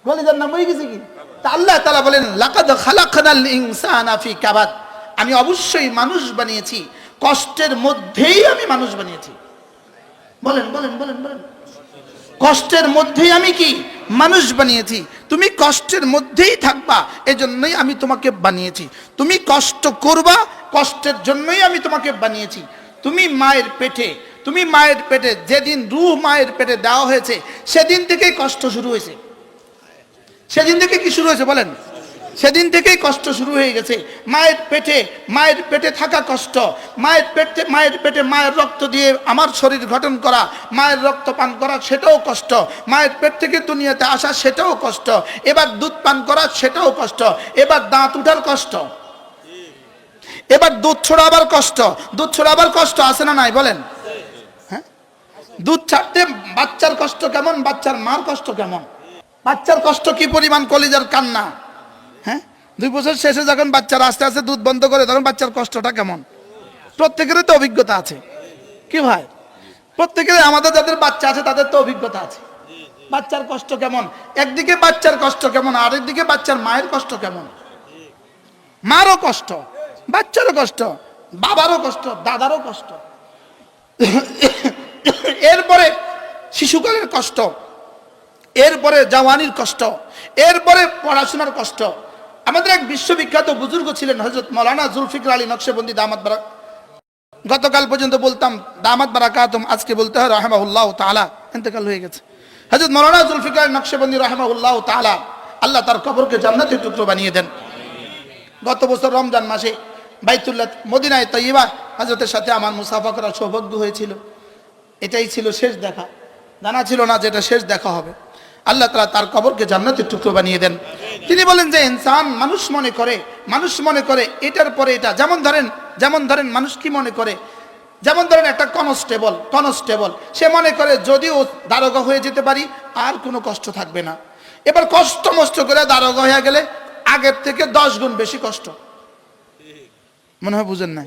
কলিজার নাম হয়ে গেছে কি? তা আল্লাহ তাআলা বলেন লাকাদ খালাকনাল ইনসানা ফি কাবাদ, আমি অবশ্যই মানুষ বানিয়েছি কষ্টের মধ্যেই, আমি মানুষ বানিয়েছি। বলেন বলেন বলেন বলেন, কষ্টের মধ্যেই আমি কি মানুষ বানিয়েছি। তুমি কষ্টের মধ্যেই থাকবা, এজন্যই আমি তোমাকে বানিয়েছি। তুমি কষ্ট করবা, কষ্টের জন্যই আমি তোমাকে বানিয়েছি। তুমি মায়ের পেটে, তুমি মায়ের পেটে, যেদিন রূহ মায়ের পেটে দেওয়া হয়েছে সেদিন থেকেই কষ্ট শুরু হয়েছে। সেদিন থেকে কি শুরু হয়েছে বলেন? সেদিন থেকেই কষ্ট শুরু হয়ে গেছে। মায়ের পেটে, মায়ের পেটে থাকা কষ্ট, মায়ের পেটে, মায়ের পেটে মায়ের রক্ত দিয়ে আমার শরীর গঠন করা, মায়ের রক্ত পান করা সেটাও কষ্ট, মায়ের পেট থেকে দুনিয়াতে আসা সেটাও কষ্ট, এবার দুধ পান করা সেটাও কষ্ট, এবার দাঁত উঠার কষ্ট, এবার দুধ ছড়াবার কষ্ট। দুধ ছড়াবার কষ্ট আছে না নাই বলেন? হ্যাঁ, দুধ ছাড়তে বাচ্চার কষ্ট কেমন, বাচ্চার মার কষ্ট কেমন, বাচ্চার কষ্ট কি পরিমাণ, কলিজার কান্না। হ্যাঁ, 2 বছর শেষে যখন বাচ্চারা আস্তে আস্তে দুধ বন্ধ করে, তখন বাচ্চার কষ্টটা কেমন। প্রত্যেকেরই তো অভিজ্ঞতা আছে কি ভাই? প্রত্যেকের, আমাদের যাদের বাচ্চা আছে তাদের তো অভিজ্ঞতা আছে। বাচ্চার কষ্ট কেমন, একদিকে বাচ্চার কষ্ট কেমন, আরেকদিকে বাচ্চার মায়ের কষ্ট কেমন। মারও কষ্ট, বাচ্চারও কষ্ট, বাবারও কষ্ট, দাদারও কষ্ট। এরপরে শিশুকালের কষ্ট, এরপরে জওয়ানির কষ্ট, এরপরে পড়াশোনার কষ্ট। আমাদের এক বিশ্ববিখ্যাত বুজুর্গ ছিলেন হযরত মাওলানা জুলফিকার আলী নকশবন্দি দামাত বারাক, গতকাল পর্যন্ত বলতাম দামাত বারাকাতুম, আজকে বলতে হয় রাহিমাহুল্লাহ তাআলা, ইন্তেকাল হয়ে গেছে। হযরত মাওলানা জুলফিকার আলী নকশবন্দি রাহিমাহুল্লাহ তাআলা, আল্লাহ তার কবরকে জান্নাতের টুকরো বানিয়ে দেন। গত বছর রমজান মাসে বাইতুল্লাহ মদিনায়ে তয়্যিবা হযরতের সাথে আমার মুসাফা করার সৌভাগ্য হয়েছিল। এটাই ছিল শেষ দেখা, জানা ছিল না যে এটা শেষ দেখা হবে। আল্লাহ তাআলা তার কবরকে জান্নাতের টুকরো বানিয়ে দেন। তিনি বলেন যে ইনসান, মানুষ মনে করে এটার পরে এটা। যেমন ধরেন মানুষ কি মনে করে, যেমন ধরেন একটা কনস্টেবল সে মনে করে যদিও দারোগা হয়ে যেতে পারি আর কোনো কষ্ট থাকবে না। এবার কষ্ট মষ্ট করে দারোগা হয়ে গেলে আগের থেকে 10 গুণ বেশি কষ্ট, মনে হয় বুঝেন না।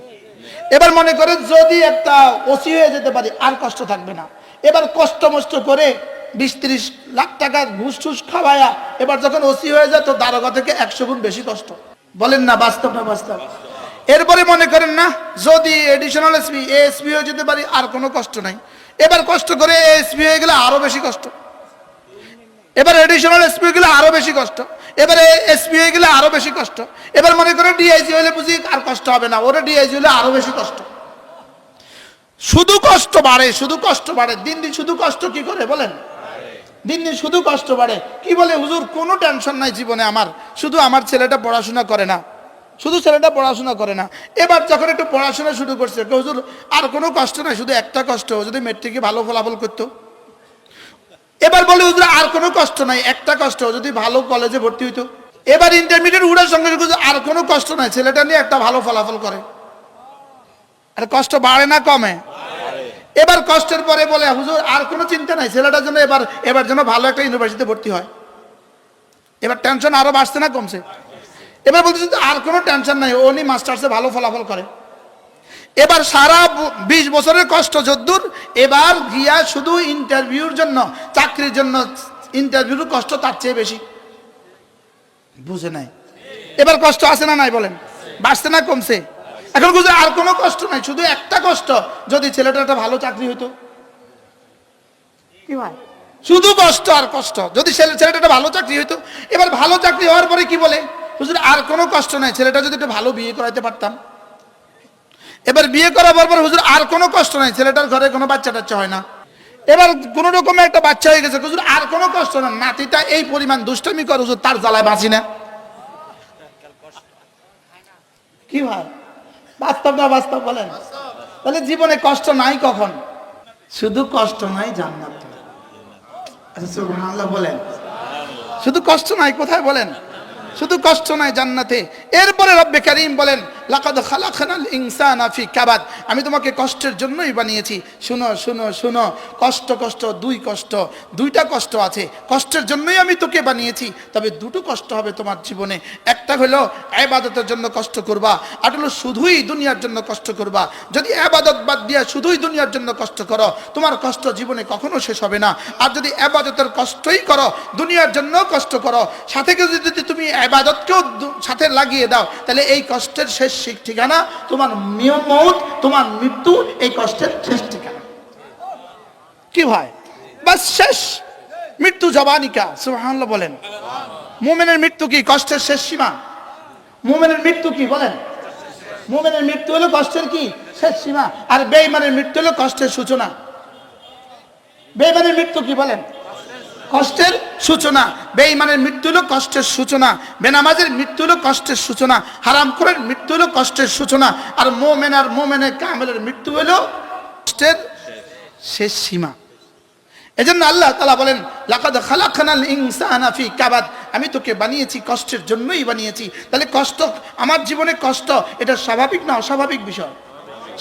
এবার মনে করে যদি একটা ওসি হয়ে যেতে পারি আর কষ্ট থাকবে না। এবার কষ্ট মষ্ট করে 20-30 লাখ টাকার ঘুষ টুস খাওয়ায়া এবার যখন ওসি হয়ে যায় তো দারোগা থেকে 100 গুণ বেশি কষ্ট। বলেন না বাস্তব না বাস্তব? এরপরে মনে করেন না যদি এডিশনাল এএসপি হয়ে যেতে পারি আর কোনো কষ্ট নাই। এবার কষ্ট করে এএসপি হয়ে গেলে আরো বেশি কষ্ট, এবার এডিশনাল এসপি হয়ে গেলে আরো বেশি কষ্ট, এবারে এসপি হয়ে গেলে আরো বেশি কষ্ট। এবার মনে করে ডিআইজি হলে বুঝি আর কষ্ট হবে না, ওরে ডিআইজি হলে আরো বেশি কষ্ট। শুধু কষ্ট বাড়ে, শুধু কষ্ট বাড়ে, দিন দিন শুধু কষ্ট কি করে বলেন? দিন দিন শুধু কষ্ট বাড়ে। কি বলে হুজুর কোনো টেনশন নাই জীবনে আমার, শুধু আমার ছেলেটা পড়াশোনা করে না, শুধু ছেলেটা পড়াশোনা করে না। এবার যখন একটু পড়াশোনা শুরু করছে, হুজুর আর কোনো কষ্ট নাই, শুধু একটা কষ্ট, যদি মেট্রিকে ভালো ফলাফল করতো। এবার বলে হুজুর আর কোনো কষ্ট নাই, একটা কষ্ট, যদি ভালো কলেজে ভর্তি হইতো। এবার ইন্টারমিডিয়েট উড়ার সঙ্গে সঙ্গে আর কোনো কষ্ট নাই, ছেলেটা নিয়ে একটা ভালো ফলাফল করে। আর কষ্ট বাড়ে না কমে? এবার কষ্টের পরে বলে হুজুর আর কোনো চিন্তা নাই, ছেলেটার জন্য এবার যেন ভালো একটা ইউনিভার্সিটিতে ভর্তি হয়। এবার টেনশন আরো বাড়ছে না কমছে? এবার বলতেছে আর কোনো টেনশন নাই, উনি মাস্টার্সে ভালো ফলাফল করে। এবার সারা 20 বছরের কষ্ট যদ্দূর, এবার গিয়া শুধু ইন্টারভিউর জন্য, চাকরির জন্য ইন্টারভিউর কষ্ট তার চেয়ে বেশি। বুঝে নাই? এবার কষ্ট আছে না নাই বলেন? বাড়ছে না কমছে? এখন বুঝে আর কোনো কষ্ট নাই, শুধু একটা কষ্ট, যদি ছেলেটা একটা ভালো চাকরি হইতো। কি ভাই? শুধু কষ্ট আর কষ্ট, যদি ছেলেটা একটা ভালো চাকরি হইতো। এবার ভালো চাকরি হওয়ার পরে কি বলে হুজুর আর কোনো কষ্ট নাই, ছেলেটা যদি একটা ভালো বিয়ে করাইতে পারতাম। এবার বিয়ে করাবার পর হুজুর আর কোনো কষ্ট নাই, ছেলেটার ঘরে কোনো বাচ্চা টাচ্চা হয় না। এবার কোন রকমে একটা বাচ্চা হয়ে গেছে, হুজুর আর কোনো কষ্ট না, নাতিটা এই পরিমাণ দুষ্টামি করে হুজুর তার জ্বালায় বাঁচি না। কি ভাই? বাস্তব না বাস্তব বলেন? তাহলে জীবনে কষ্ট নাই কখন? শুধু কষ্ট নাই জান্নাত। আচ্ছা সুবহানাল্লাহ বলেন। শুধু কষ্ট নাই কোথায় বলেন? শুধু কষ্ট নাই জান্নাতে। এরপরে রব্বে কারীম বলেন লাকাদ খালাকনাল ইনসানা ফি কাবাদ, আমি তোমাকে কষ্টের জন্যই বানিয়েছি। শুনো শুনো শুনো, কষ্ট দুইটা কষ্ট আছে, কষ্টের জন্যই আমি তোকে বানিয়েছি। তবে দুটো কষ্ট হবে তোমার জীবনে, একটা হলো ইবাদতের জন্য কষ্ট করবা, আর হলো শুধুই দুনিয়ার জন্য কষ্ট করবা। যদি ইবাদত বাদ দিয়া শুধুই দুনিয়ার জন্য কষ্ট করো, তোমার কষ্ট জীবনে কখনো শেষ হবে না। আর যদি ইবাদতের কষ্টই করো, দুনিয়ার জন্য কষ্ট করো, সাথে যদি তুমি ইবাদতকেও সাথে লাগিয়ে দাও, তাহলে এই কষ্টের শেষ ঠিকানা তোমার মওত, তোমার মৃত্যু, এই কষ্টের শেষ ঠিকানা। কি ভাই? বাস শেষ, মৃত্যু জবানিকা। সুবহানাল্লাহ বলেন। মুমিনের মৃত্যু কি? কষ্টের শেষ সীমা। মুমিনের মৃত্যু কি বলেন? মুমিনের মৃত্যু হলো কষ্টের কি? শেষ সীমা। আর বেঈমানের মৃত্যু হলো কষ্টের সূচনা। বেঈমানের মৃত্যু কি বলেন? কষ্টের সূচনা। বেঈমানের মৃত্যু হলো কষ্টের সূচনা, বেনামাজের মৃত্যু হলো কষ্টের সূচনা, হারামখোরের মৃত্যু হলো কষ্টের সূচনা, আর মুমিনের কামেলের মৃত্যু হলো কষ্টের শেষ সীমা। এজন্য আল্লাহ তাআলা বলেন লাকাদ খালাকনাল ইনসানা ফি কাবাদ, আমি তোকে বানিয়েছি কষ্টের জন্যই বানিয়েছি। তাহলে কষ্ট, আমার জীবনে কষ্ট, এটা স্বাভাবিক না অস্বাভাবিক বিষয়?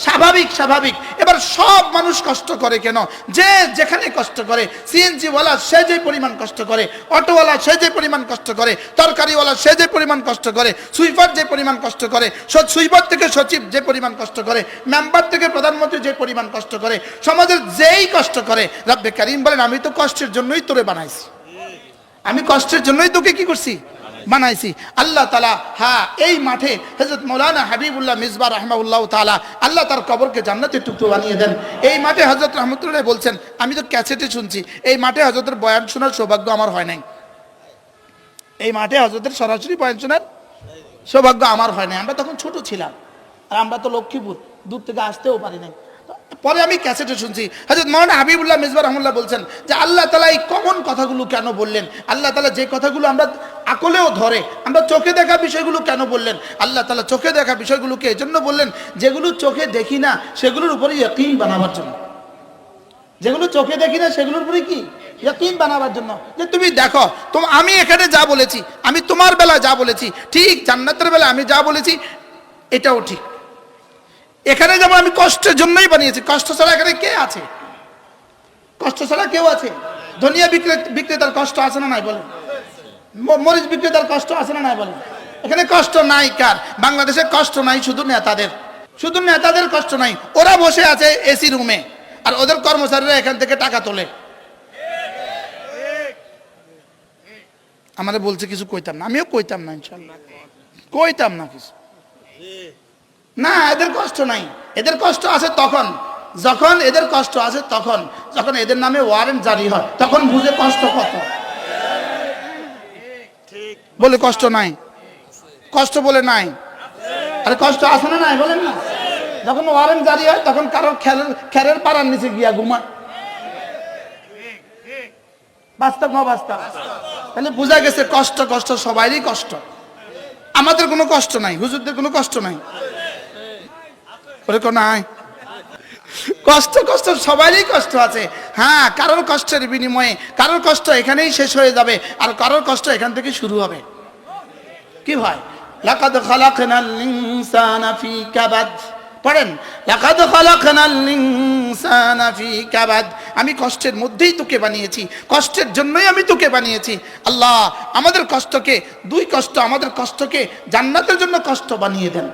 স্বাভাবিক, স্বাভাবিক। এবার সব মানুষ কষ্ট করে কেন? যে যেখানে কষ্ট করে, সিএনজিওয়ালা সে যে পরিমাণ কষ্ট করে, অটোওয়ালা সে যে পরিমাণ কষ্ট করে, তরকারিওয়ালা সে যে পরিমাণ কষ্ট করে, সুইপার যে পরিমাণ কষ্ট করে, সুইপার থেকে সচিব যে পরিমাণ কষ্ট করে, মেম্বার থেকে প্রধানমন্ত্রী যে পরিমাণ কষ্ট করে, সমাজের যেই কষ্ট করে, রব্বে কারীম বলেন আমি তো কষ্টের জন্যই তোরে বানাইছি, আমি কষ্টের জন্যই তোকে কি করছি? বানাইছি। আল্লাহ তাআলা হ্যাঁ এই মাঠে হযরত মাওলানা হাবিবুল্লাহ মিসবাহ রাহমাহুল্লাহ তাআলা আল্লাহ তার কবরকে জান্নাতের টুকরো বানিয়ে দেন। এই মাঠে হযরত রহমতুল্লাহ বলছেন, আমি তো ক্যাসেটে শুনছি, এই মাঠে হযরতের বয়ান শোনার সৌভাগ্য আমার হয় নাই। এই মাঠে হযরতের সরাসরি বয়ান শোনার সৌভাগ্য আমার হয় নাই। আমরা তখন ছোট ছিলাম, আর আমরা তো লক্ষ্মীপুর, দূর থেকে আসতেও পারি নাই। পরে আমি ক্যাসেটে শুনছি হযরত মাওলানা হাবিবুল্লাহ মিসবাহ রাহমাহুল্লাহ বলছেন যে আল্লাহ তাআলা এই কমন কথাগুলো কেন বললেন? আল্লাহ তাআলা যে কথাগুলো আমরা আকলেও ধরে, আমরা চোখে দেখা বিষয়গুলো কেন বললেন? আল্লাহ তাআলা চোখে দেখা বিষয়গুলোকে এজন্য বললেন যেগুলো চোখে দেখি না সেগুলোর উপরে ইয়াকিন বানাবার জন্য। যেগুলো চোখে দেখি না সেগুলোর উপরে কি? ইয়াকিন বানাবার জন্য। যে তুমি দেখো, আমি এখানে যা বলেছি, আমি তোমার বেলা যা বলেছি ঠিক, জান্নাতের বেলা আমি যা বলেছি এটাও ঠিক। এখানে যেমন আমি কষ্টের জন্যই বানিয়েছি, কষ্ট ছাড়া এখানে কে আছে? কষ্ট ছাড়া কেউ আছে? ধনিয়া বিক্রেতার কষ্ট আছে না নাই বলেন? মরিচ বিক্রেতার কষ্ট আছে না নাই বলেন? এখানে কষ্ট নাই কার? বাংলাদেশে কষ্ট নাই শুধু নেতাদের, শুধু নেতাদের কষ্ট নাই। ওরা বসে আছে এসি রুমে, আর ওদের কর্মচারীরা এখান থেকে টাকা তোলে। আমাদের বলছে কিছু কইতাম না, আমিও কইতাম না, ইনশাল্লাহ কইতাম না কিছু না। এদের কষ্ট নাই, এদের কষ্ট আছে তখন যখন, এদের কষ্ট আছে তখন যখন এদের নামে ওয়ারেন্ট জারি হয়, তখন বুঝে কষ্ট কত। বলে কষ্ট নাই, কষ্ট বলে নাই, আরে কষ্ট আছে না নাই বলেন না? যখন ওয়ারেন্ট জারি হয় তখন কারোর খেরের পাড়ার নিচে গিয়া ঘুমায়। বাস্তব না বাস্তব? তাহলে বোঝা গেছে কষ্ট কষ্ট সবারই কষ্ট, আমাদের কোনো কষ্ট নাই, হুজুরদের কোনো কষ্ট নাই, ওরকম নাই। কষ্ট কষ্ট সবারই কষ্ট আছে। হ্যাঁ, কারোর কষ্টের বিনিময়ে কারোর কষ্ট এখানেই শেষ হয়ে যাবে, আর কারোর কষ্ট এখান থেকে শুরু হবে। কি ভাই, লাকাদ খালাকনাল ইনসানা ফি কাবাদ, পড়েন, লাকাদ খালাকনাল ইনসানা ফি কাবাদ, আমি কষ্টের মধ্যেই তোকে বানিয়েছি, কষ্টের জন্যই আমি তোকে বানিয়েছি। আল্লাহ আমাদের কষ্টকে, দুই কষ্ট, আমাদের কষ্টকে জান্নাতের জন্য কষ্ট বানিয়ে দেন।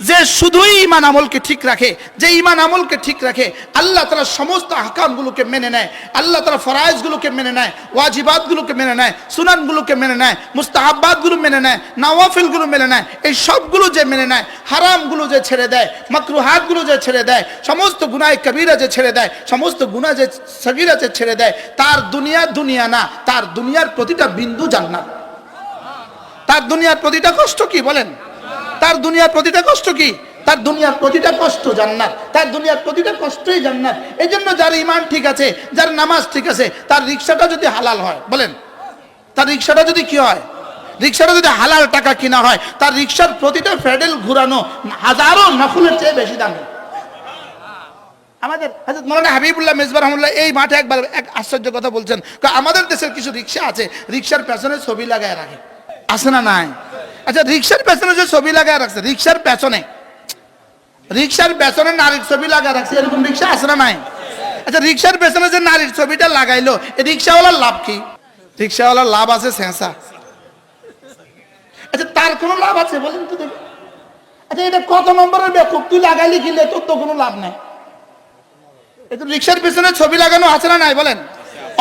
যে শুধুই ঈমান আমলকে ঠিক রাখে, যে ঈমান আমলকে ঠিক রাখে, আল্লাহ তাআলা সমস্ত আহকামগুলোকে মেনে নেয়, আল্লাহ তাআলা ফরায়েজগুলোকে মেনে নেয়, ওয়াজিবাতগুলোকে মেনে নেয়, সুনানগুলোকে মেনে নেয়, মুস্তাহাব্বাতগুলো মেনে নেয়, নওয়াফিলগুলো মেনে নেয়, এই সবগুলো যে মেনে নেয়, হারামগুলো যে ছেড়ে দেয়, মাকরুহাতগুলো যে ছেড়ে দেয়, সমস্ত গুনাহ কবিরা যে ছেড়ে দেয়, সমস্ত গুনাহ যে সগীরা যে ছেড়ে দেয়, তার দুনিয়া দুনিয়া না, তার দুনিয়ার প্রতিটা বিন্দু জান্নাত। তার দুনিয়ার প্রতিটা কষ্ট কি বলেন? তার দুনিয়ার প্রতিটা কষ্ট কি? তার দুনিয়ার প্রতিটা কষ্ট জান্নাত, তার দুনিয়ার প্রতিটা কষ্টই জান্নাত। এই জন্য যার ঈমান ঠিক আছে, যার নামাজ ঠিক আছে, তার রিকশাটা যদি হালাল হয়, বলেন, তার রিকশাটা যদি কি হয়, রিকশাটা যদি হালাল টাকা কিনা হয়, তার রিকশার প্রতিটা প্যাডেল ঘুরানো হাজারো নফলের চেয়ে বেশি দামি। আমাদের হযরত মাওলানা হাবিবুল্লাহ মেজবা রাহমাতুল্লাহ এই মাঠে একবার এক আশ্চর্য কথা বলছেন, আমাদের দেশের কিছু রিকশা আছে, রিকশার পেছনে ছবি লাগায় রাখে, আছে না নাই? আচ্ছা, রিকশার পেছনে যে ছবি লাগায় রাখছে, রিকশার পেছনে নারীর ছবি লাগায় রাখছে, এরকম রিকশা আছে না নাই? আচ্ছা, রিকশার পেছনে যে নারীর ছবিটা লাগাইলো, এই রিকশাওয়ালার লাভ কি? রিকশাওয়ালার লাভ আছে সেন্সা। আচ্ছা, তার কোনো লাভ আছে বলেন তো দেখি? আচ্ছা, এটা কত নম্বরের বেকুব, তুই লাগাইলি কিনলে তোর তো কোনো লাভ নাই। এই তো রিকশার পেছনে ছবি লাগানো আছে না নাই বলেন?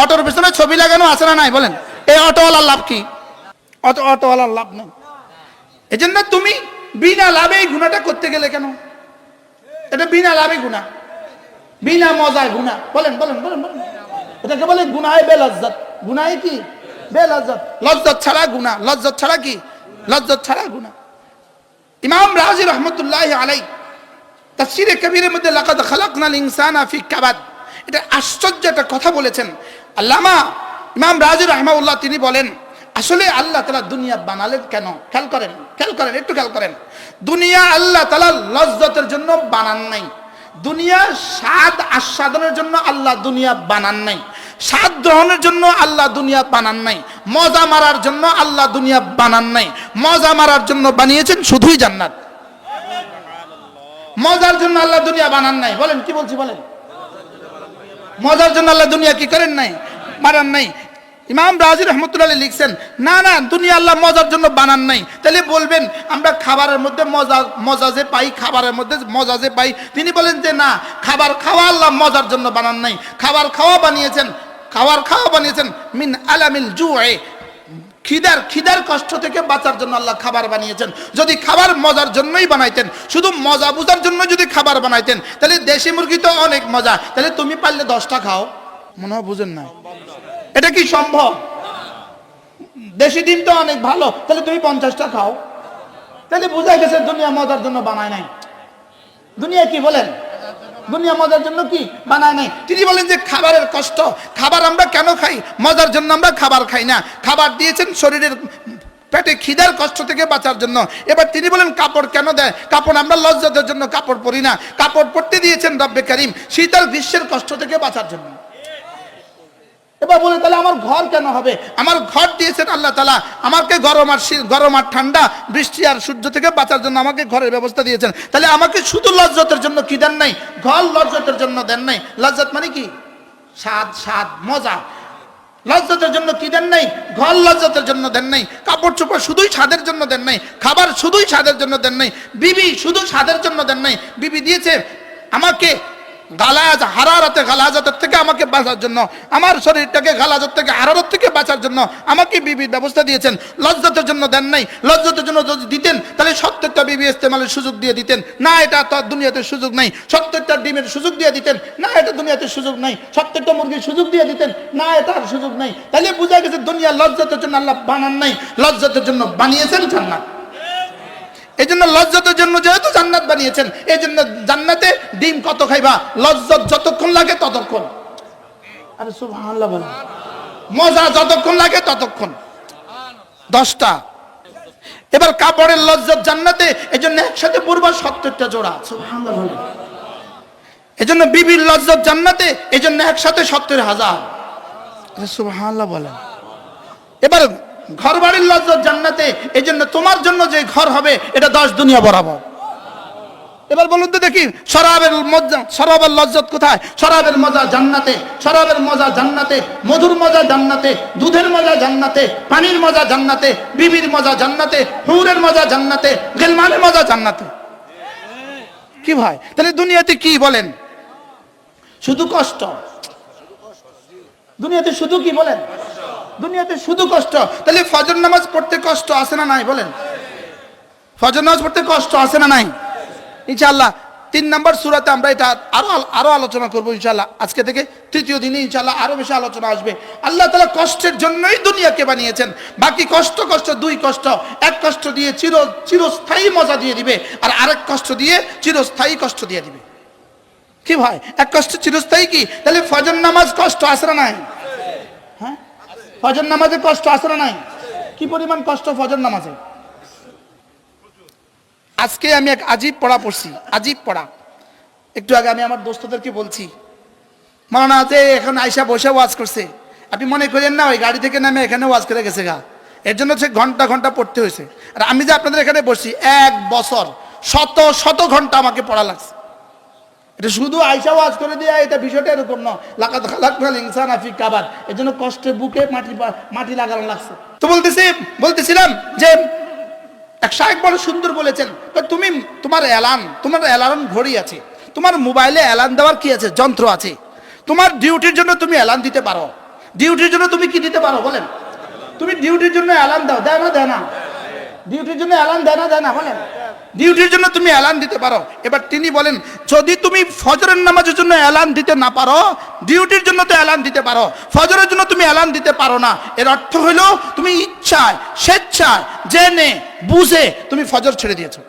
অটোর পেছনে ছবি লাগানো আছে না নাই বলেন? এই অটোওয়ালার লাভ কি? অটোওয়ালার লাভ নেই। এই জন্য তুমি বিনা লাভে এই গুনাহটা করতে গেলে কেন? এটা বিনা লাভে গুনাহ, বিনা মজায় গুনাহ, বলেন বলেন বলেন বলেন। এটাকে বলে গুনাহে বেলজ্জত। গুনাহে কি? বেলজ্জত। লজ্জত ছাড়া গুনাহ, লজ্জত ছাড়া কি? লজ্জত ছাড়া গুনাহ। ইমাম রাজি রহমতুল্লাহ আলাইহি তাফসীরে কবীরের মধ্যে লাকাদ খালাকনাল ইনসানা ফি কাবাদ, এটা আশ্চর্য একটা কথা বলেছেন আল্লামা ইমাম রাজি রাহিমাহুল্লাহ। তিনি বলেন, আসলে আল্লাহ তাআলা দুনিয়া বানালেন কেন? খেয়াল করেন, একটু খেয়াল করেন। দুনিয়া আল্লাহ তাআলা লজ্জতের জন্য বানান নাই, দুনিয়া স্বাদ আস্বাদনের জন্য আল্লাহ দুনিয়া বানান নাই, স্বাদ গ্রহণের জন্য আল্লাহ দুনিয়া বানান নাই, মজা মারার জন্য আল্লাহ দুনিয়া বানান নাই। মজা মারার জন্য বানিয়েছেন শুধুই জান্নাত। মজার জন্য আল্লাহ দুনিয়া বানান নাই। বলেন, কি বলছি বলেন? মজার জন্য আল্লাহ দুনিয়া কি করেন নাই? বানান নাই। ইমাম রাজি রহমতুল্লাহ লিখছেন, না না, দুনিয়া আল্লাহ মজার জন্য বানান নাই। তাহলে বলবেন আমরা খাবারের মধ্যে মজা যে পাই, খাবারের মধ্যে মজা যে পাই, তিনি বলেন যে না, খাবার খাওয়া আল্লাহ মজার জন্য বানান নাই। খাবার খাওয়া বানিয়েছেন মিন আলামিল জুয়ে, খিদার কষ্ট থেকে বাঁচার জন্য আল্লাহ খাবার বানিয়েছেন। যদি খাবার মজার জন্যই বানাইতেন, শুধু মজা বুঝার জন্য যদি খাবার বানাইতেন, তাহলে দেশি মুরগি তো অনেক মজা, তাহলে তুমি পারলে 10টা খাও। মনে হয় বুঝেন না, এটা কি সম্ভব? দেশি ডিম তো অনেক ভালো, তাহলে তুমি 50টা খাও। তাহলে বোঝা গেছে দুনিয়া মজার জন্য বানায় নাই। দুনিয়া কি বলেন? দুনিয়া মজার জন্য কি বানায় নাই। তিনি বলেন যে খাবারের কষ্ট, খাবার আমরা কেন খাই? মজার জন্য আমরা খাবার খাই না। খাবার দিয়েছেন শরীরের পেটে খিদার কষ্ট থেকে বাঁচার জন্য। এবার তিনি বলেন কাপড় কেন দেয়? কাপড় আমরা লজ্জাতের জন্য কাপড় পরি না, কাপড় পরতে দিয়েছেন রব্বে কারীম শীতল গ্রীষ্মের কষ্ট থেকে বাঁচার জন্য। এবার বলে তাহলে আমার ঘর কেন হবে? আমার ঘর দিয়েছেন আল্লাহ তাআলা আমাকে গরম আর ঠান্ডা, বৃষ্টি আর সূর্য থেকে বাঁচার জন্য আমাকে ঘরের ব্যবস্থা দিয়েছেন। তাহলে আমাকে শুধু লজ্জতের জন্য কি দেন নাই? ঘর লজ্জতের জন্য দেন নাই। লজ্জত মানে কি? স্বাদ মজা। লজ্জতের জন্য কি দেন নাই? ঘর লজ্জতের জন্য দেন নাই। কাপড় চোপড় শুধুই স্বাদের জন্য দেন নাই। খাবার শুধুই স্বাদের জন্য দেন নাই। বিবি শুধু স্বাদের জন্য দেন নাই। বিবি দিয়েছে আমাকে গালাজাতের থেকে আমাকে বাঁচার জন্য, আমার শরীরটাকে গালাজাত থেকে হারারত থেকে বাঁচার জন্য আমাকে বিবির ব্যবস্থা দিয়েছেন। লজ্জতের জন্য দেন নাই। লজ্জতের জন্য যদি দিতেন তাহলে 70টা বিবি ইস্তেমালের সুযোগ দিয়ে দিতেন। না, এটা তো দুনিয়াতে সুযোগ নাই। 70টা ডিমের সুযোগ দিয়ে দিতেন। না, এটা দুনিয়াতে সুযোগ নাই। 70টা মুরগির সুযোগ দিয়ে দিতেন। না, এটার সুযোগ নাই। তাহলে বোঝা গেছে দুনিয়া লজ্জতের জন্য আল্লাহ বানান নাই, লজ্জতের জন্য বানিয়েছেন জান্নাত। এই জন্য লজ্জতের জন্য যেহেতু জান্নাত বানিয়েছেন, এই জন্য জান্নাতে ডিম কত খাইবা, লজ্জত যতক্ষণ লাগে ততক্ষণ। আরে সুবহানাল্লাহ বলেন। মজা যতক্ষণ লাগে ততক্ষণ। 10টা। এবার কাপড়ের লজ্জত জান্নাতে, এজন্য একসাথে পড়বা 70টা জোড়া। সুবহানাল্লাহ বলেন। এজন্য বিবির লজ্জত জান্নাতে, এজন্য একসাথে 70,000। সুবহানাল্লাহ বলেন। এবার ঘর বাড়ির লজ্জত জান্নাতে, এজন্য তোমার জন্য যে ঘর হবে এটা 10 দুনিয়া বরাবর। এবার বলুন তো দেখি, শরাবের লজ্জত কোথায়? শরাবের মজা জান্নাতে, শরাবের মজা জান্নাতে, মধুর মজা জান্নাতে, দুধের মজা জান্নাতে, পানির মজা জান্নাতে, বিবির মজা জান্নাতে, হুরের মজা জান্নাতে, গিলমানের মজা জান্নাতে। কি ভাই, তাহলে দুনিয়াতে কি বলেন? শুধু কষ্ট। দুনিয়াতে শুধু কি বলেন? দুনিয়াতে শুধু কষ্ট। তাহলে ফজর নামাজ পড়তে কষ্ট আছে না নাই বলেন? ফজর নামাজ পড়তে কষ্ট আছে না নাই? ইনশাআল্লাহ 3 নম্বর সূরাতে আমরা এটা আরো আলোচনা করব ইনশাআল্লাহ। আজকে থেকে 3য় দিনে ইনশাআল্লাহ আরো বেশি আলোচনা আসবে। আল্লাহ তাআলা কষ্টের জন্যই দুনিয়াকে বানিয়েছেন। বাকি কষ্ট 2 কষ্ট, এক কষ্ট দিয়ে চিরস্থায়ী মজা দিয়ে দিবে, আর আরেক কষ্ট দিয়ে চিরস্থায়ী কষ্ট দিয়ে দিবে। কি ভাই, এক কষ্ট চিরস্থায়ী কি? তাহলে ফজর নামাজ কষ্ট আছে না নাই? হ্যাঁ, ফজর নামাজে কষ্ট আছে না নাই? কি পরিমাণ কষ্ট ফজর নামাজে। আজকে আমি এক আজীব পড়া পড়ছি, আজীব পড়া। একটু আগে আমি আমার দোস্তদেরকে বলছি, মাওলানা যে এখন আয়সা বসে ওয়াজ করছে, আপনি মনে করেন না ওই গাড়ি থেকে নামে এখানে ওয়াজ করে গেছে গা। এর জন্য হচ্ছে ঘন্টা ঘন্টা পড়তে হয়েছে। আর আমি যে আপনাদের এখানে বসছি 1 বছর শত ঘন্টা আমাকে পড়া লাগছে। এটা শুধু আয়সা ওয়াজ করে দেয়া, এটা বিষয়টা এরকম না। লাকাদ খালাকনাল ইনসানা ফি কাবাদ, এর জন্য কষ্টে বুকে মাটি লাগানো লাগছে। তো বলতেছিলাম যে এক শায়েখ বড় সুন্দর বলেছেন, তুমি তোমার অ্যালার্ম ঘড়ি আছে, তোমার মোবাইলে অ্যালার্ম দেওয়ার কি আছে? যন্ত্র আছে। তোমার ডিউটির জন্য তুমি অ্যালার্ম দিতে পারো। ডিউটির জন্য তুমি কি দিতে পারো বলেন? তুমি ডিউটির জন্য অ্যালার্ম দাও, দেয় না? ডিউটির জন্য অ্যালার্ম দেয় না বলেন? ডিউটির জন্য তুমি অ্যালার্ম দিতে পারো। এবার তিনি বলেন, যদি তুমি ফজরের নামাজের জন্য অ্যালার্ম দিতে না পারো, ডিউটির জন্য তো অ্যালার্ম দিতে পারো, ফজরের জন্য তুমি অ্যালার্ম দিতে পারো না। এর অর্থ হলো তুমি ইচ্ছায়, স্বেচ্ছায়, জেনে বুঝে তুমি ফজর ছেড়ে দিয়েছো।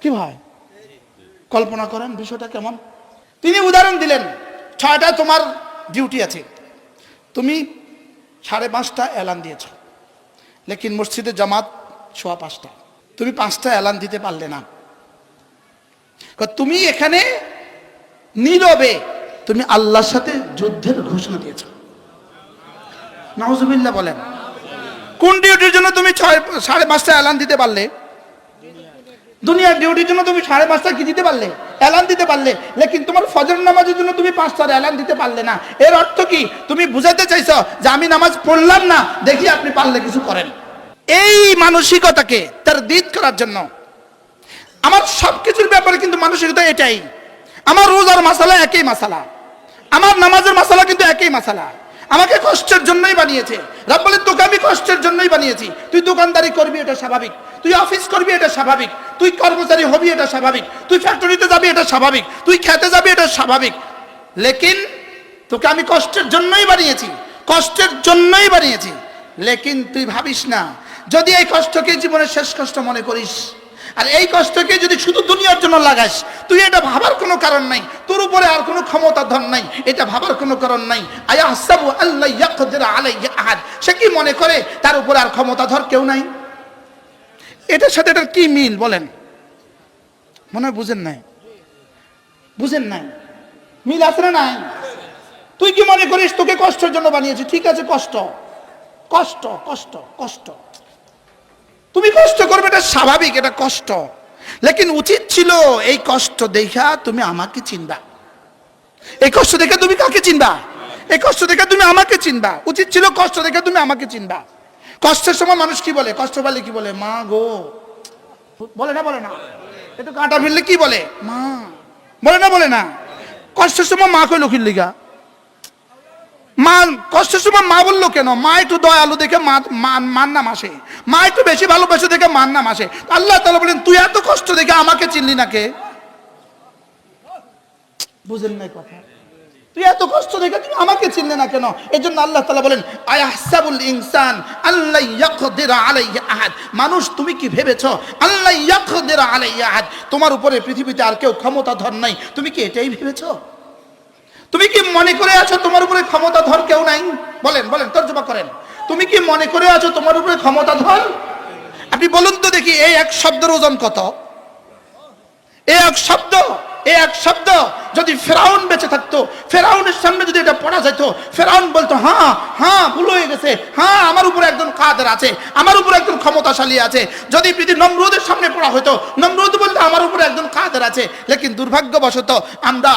কি ভাই, কল্পনা করেন বিষয়টা কেমন। তিনি উদাহরণ দিলেন, 6টা তোমার ডিউটি আছে, তুমি 5:30 অ্যালার্ম দিয়েছো, লেকিন মসজিদে জামাত 5:15, তুমি 5টা অ্যালার্ম দিতে পারলে না। তুমি এখানে নীরবে তুমি আল্লাহর সাথে যুদ্ধের ঘোষণা দিয়েছো। নাউজুবিল্লাহ বলেন। কোন ডিউটির জন্য তুমি 5:30 অ্যালার্ম দিতে পারলে? দুনিয়ার ডিউটির জন্য তুমি 5:30 কি দিতে পারলে? অ্যালার্ম দিতে পারলে। লেকিন তোমার ফজর নামাজের জন্য তুমি 5টার অ্যালার্ম দিতে পারলে না। এর অর্থ কি? তুমি বুঝাতে চাইছো যে আমি নামাজ পড়লাম না, দেখি আপনি পারলে কিছু করেন। এই মানসিকতাকে তারদিদ করার জন্য আমার সবকিছুর ব্যাপারে কিন্তু মানসিকতা এটাই। আমার রোজার মাসালা একই মাসালা, আমার নামাজের মাসালা কিন্তু একই মাসালা। আমাকে কষ্টের জন্যই বানিয়েছে। রব বলেন, তোকে আমি কষ্টের জন্যই বানিয়েছি। তুই দোকানদারি করবি, এটা স্বাভাবিক। তুই অফিস করবি, এটা স্বাভাবিক। তুই কর্মচারী হবি, এটা স্বাভাবিক। তুই ফ্যাক্টরিতে যাবি, এটা স্বাভাবিক। তুই খেতে যাবি, এটা স্বাভাবিক। লেকিন তোকে আমি কষ্টের জন্যই বানিয়েছি, কষ্টের জন্যই বানিয়েছি। লেকিন তুই ভাবিস না, যদি এই কষ্টকে জীবনের শেষ কষ্ট মনে করিস, আর এই কষ্টকে যদি শুধু দুনিয়ার জন্য লাগাস, তুই এটা ভাবার কোনো কারণ নাই তোর উপরে আর কোনো ক্ষমতাধর নাই, এটা ভাবার কোনো কারণ নাই। আয়াহসাবু আল্লা ইয়াকদিরা আলাইহি আহাদ, সে কি মনে করে তার উপরে আর ক্ষমতাধর কেউ নাই? এটার সাথে এটার কি মিল বলেন? মনে হয় বুঝেন নাই। মিল আছে না নাই? তুই কি মনে করিস তোকে কষ্টের জন্য বানিয়েছি? ঠিক আছে, কষ্ট। তুমি কষ্ট করবে, এটা স্বাভাবিক, এটা কষ্ট। লেকিন উচিত ছিল এই কষ্ট দেখা তুমি আমাকে চিনবা। এই কষ্ট দেখে তুমি কাকে চিনবা? এই কষ্ট দেখে তুমি আমাকে চিনবা। উচিত ছিল কষ্ট দেখে তুমি আমাকে চিনবা। কষ্টের সময় মানুষ কি বলে? কষ্ট পেলে কি বলে? মা গো বলে না? একটু কাঁটা ফেললে কি বলে? মা বলে না? কষ্টের সময় মা কইলো কি লিগা? মা কষ্টের সময় মা বললো কেন? মা একটু দয়ালু দেখে মার নাম আসে, মা একটু বেশি ভালোবাসে দেখে মার নাম আসে। আল্লাহ তাআলা বলেন, তুই এত কষ্ট দেখে আমাকে চিনলি না কে? বুঝেন নাই কথা? তুই এত কষ্ট দেখে তুমি আমাকে চিনলে না কেন? এই জন্য আল্লাহ তাআলা বলেন, আয়াহসাবুল ইনসান আল্লা ইয়াকদিরা আলাইহি আহাদ। মানুষ তুমি কি ভেবেছো আল্লা ইয়াকদিরা আলাইহি আহাদ, তোমার উপরে পৃথিবীতে আর কেউ ক্ষমতাধর নাই? তুমি কি এটাই ভেবেছো? তুমি কি মনে করে আছো তোমার উপরে ক্ষমতাধর কেউ নাই? বলেন বলেন, তর্জমা করেন। তুমি কি মনে করে আছো তোমার উপরে ক্ষমতাধর? আপনি বলুন তো দেখি, এই এক শব্দের ওজন কত? এই এক শব্দ যদি ফেরাউন বেঁচে থাকতো, ফেরাউনের সামনে যদি এটা পড়া যেত, ফেরাউন বলতো হ্যাঁ হ্যাঁ ভুল হয়ে গেছে, হ্যাঁ আমার উপরে একজন কাদের আছে, আমার উপরে একজন ক্ষমতাশালী আছে। যদি পৃথিবী নমরুদের সামনে পড়া হতো, নমরুদ বলতো আমার উপরে একজন কাদের আছে। লেকিন দুর্ভাগ্যবশত আমরা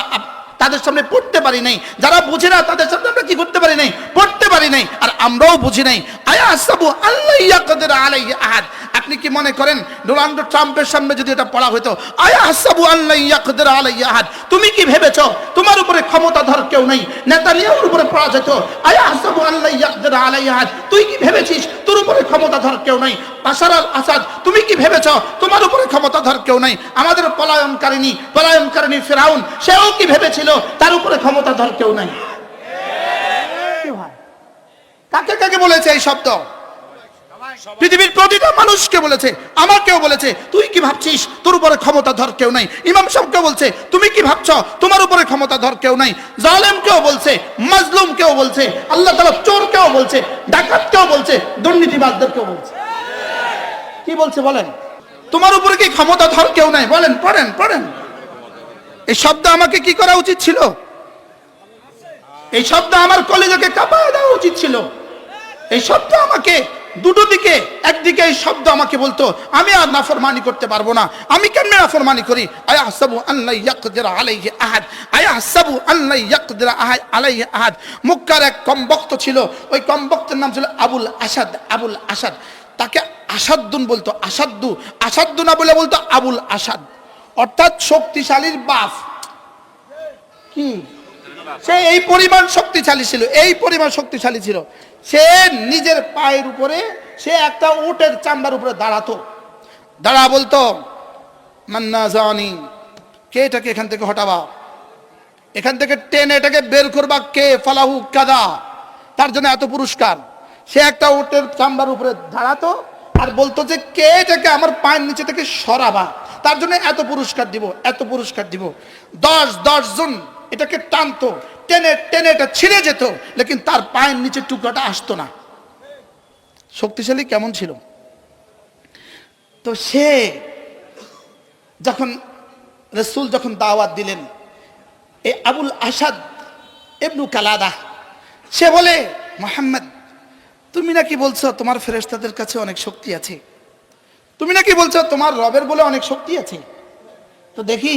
তাদের সামনে পড়তে পারি নাই। যারা বুঝে না তাদের সামনে আমরা কি করতে পারি নাই? পড়তে পারি নাই। আর আমরাও বুঝি নাই। আয়াহসাবু আল্লা ইয়াকদির আলাইহি আহাদ। আপনি কি মনে করেন ডোনাল্ড ট্রাম্পের সামনে যদি এটা পড়া হতো, আয়াহসাবু আল্লা ইয়াকদির আলাইহি আহাদ, তুমি কি ভেবেছো তোমার উপরে ক্ষমতাধর কেউ নাই? নেতানিয়াহুর উপরে পড়া যেত, আয়াহসাবু আল্লা ইয়াকদির আলাইহি আহাদ, তুই কি ভেবেছিস তোর উপরে ক্ষমতাধর কেউ নাই? বাশার আল আসাদ, তুমি কি ভেবেছো তোমার উপরে ক্ষমতাধর কেউ নাই? আমাদের পলায়নকারিনী ফিরাউন, সেও কি ভেবেছিল তার উপরে ক্ষমতাধর কেউ নাই? কাকে কাকে বলেছে এই শব্দ? পৃথিবীর প্রতিটা মানুষকে বলেছে, আমাকেও বলেছে। তুই কি ভাবছিস তোর উপরে ক্ষমতাধর কেউ নাই? ইমাম সাহেবকে বলছে, তুমি কি ভাবছো তোমার উপরে ক্ষমতাধর কেউ নাই? জালেমকেও বলছে, মাজলুমকেও বলছে, আল্লাহ তাআলা চোরকেও বলছে, ডাকাতকেও বলছে, দুর্নীতিবাজদেরকেও বলছে। কি বলছে বলেন? তোমার উপরে কি ক্ষমতাধর কেউ নাই? বলেন, পড়েন পড়েন। এই শব্দ আমাকে কি করা উচিত ছিল? এই শব্দ আমার কলিজাকে কাঁপায় দেওয়া উচিত ছিল। এই শব্দ আমাকে দুটো দিকে, একদিকে এই শব্দ আমাকে বলতো আমি আর নাফরমানি করতে পারবো না। আমি কেন নাফরমানি করি? আয়াহসাবু আল্লা ইয়াকদির আলাইহি আহাদ, আয়াহসাবু আল্লা ইয়াকদির আলাইহি আহাদ। মক্কার এক কমবক্ত ছিল, ওই কমবক্তের নাম ছিল আবুল আসাদ। আবুল আসাদ, তাকে আসাদুন বলতো। আসাদু না বলে বলতো আবুল আসাদ, অর্থাৎ শক্তিশালীর বাপ। কি সে এই পরিমাণ শক্তিশালী ছিল, এই পরিমাণ শক্তিশালী ছিল। সে নিজের পায়ের উপরে, সে একটা উটের চামড়ার উপরে দাঁড়াতো। দাঁড়া বলতো মান্না জানি, কে এটাকে এখান থেকে হটাবা, এখান থেকে টেনে এটাকে বের করবা, কে ফালাহু কাদা, তার জন্য এত পুরস্কার। সে একটা উটের চামড়ার উপরে দাঁড়াতো আর বলতো যে কে এটাকে আমার পায়ের নিচে থেকে সরাবা, তার জন্য এত পুরস্কার দিব, এত পুরস্কার দিব। 10 জন এটাকে টানতো, টেনে টেনে এটা ছিঁড়ে যেত, লেকিন তার পায়ের নিচে টুকরাটা আসতো না। শক্তিশালী কেমন ছিল? তো সে যখন রাসূল যখন দাওয়াত দিলেন, এই আবুল আসাদ ইবনু কালাদা, সে বলে মুহাম্মদ, তুমি নাকি বলছো তোমার ফেরেশতাদের কাছে অনেক শক্তি আছে, তুমি নাকি বলছো তোমার রবের বলে অনেক শক্তি আছে, তো দেখি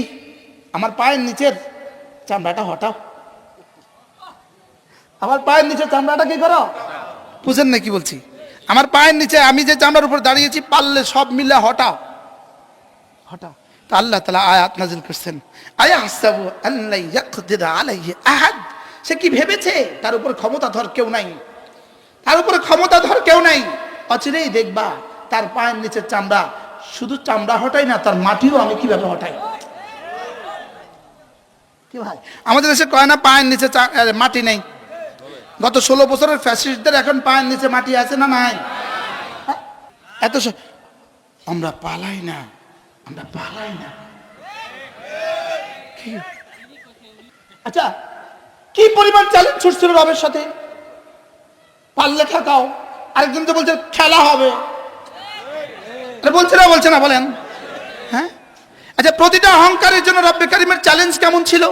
আমার পায়ের নিচের চামড়াটা হটাও, আমার পায়ের নিচে চামড়াটা কি করো। বুঝেন না কি বলছি? আমার পায়ের নিচে আমি যে চামড়ার উপর দাঁড়িয়েছি, পারলে সব মিলে হটাও, হটাও। তা আল্লাহ তাআলা আয়াত নাযিল করছেন, আয়াহসাবু আল্লা ইয়াকদির আলাইহি আহাদ। সে কি ভেবেছে তার উপর ক্ষমতাধর কেউ নাই? তার উপরে ক্ষমতাধর কেউ নাই। অচিরেই দেখবা তার পায়ের নিচের চামড়া, শুধু চামড়া হটাই না, তার মাটিও আমি কিভাবে হটাই। কি ভাই, আমাদের দেশে কয় না পায়ের নিচে মাটি নেই? গত 16 বছরের ফ্যাসিস্টদের এখন পায়ের নিচে মাটি আছে না নাই? এত আমরা পালাই না, আমরা পালাই না। আচ্ছা, কি পরিমাণ চ্যালেঞ্জ ছুটছিল রবের সাথে, পারলে ঠেকাও। আরেকজন তো বলছে খেলা হবে, বলছে না বলেন? হ্যাঁ, আচ্ছা, প্রতিটা অহংকারের জন্য রব্বে কারিমের চ্যালেঞ্জ কেমন ছিল?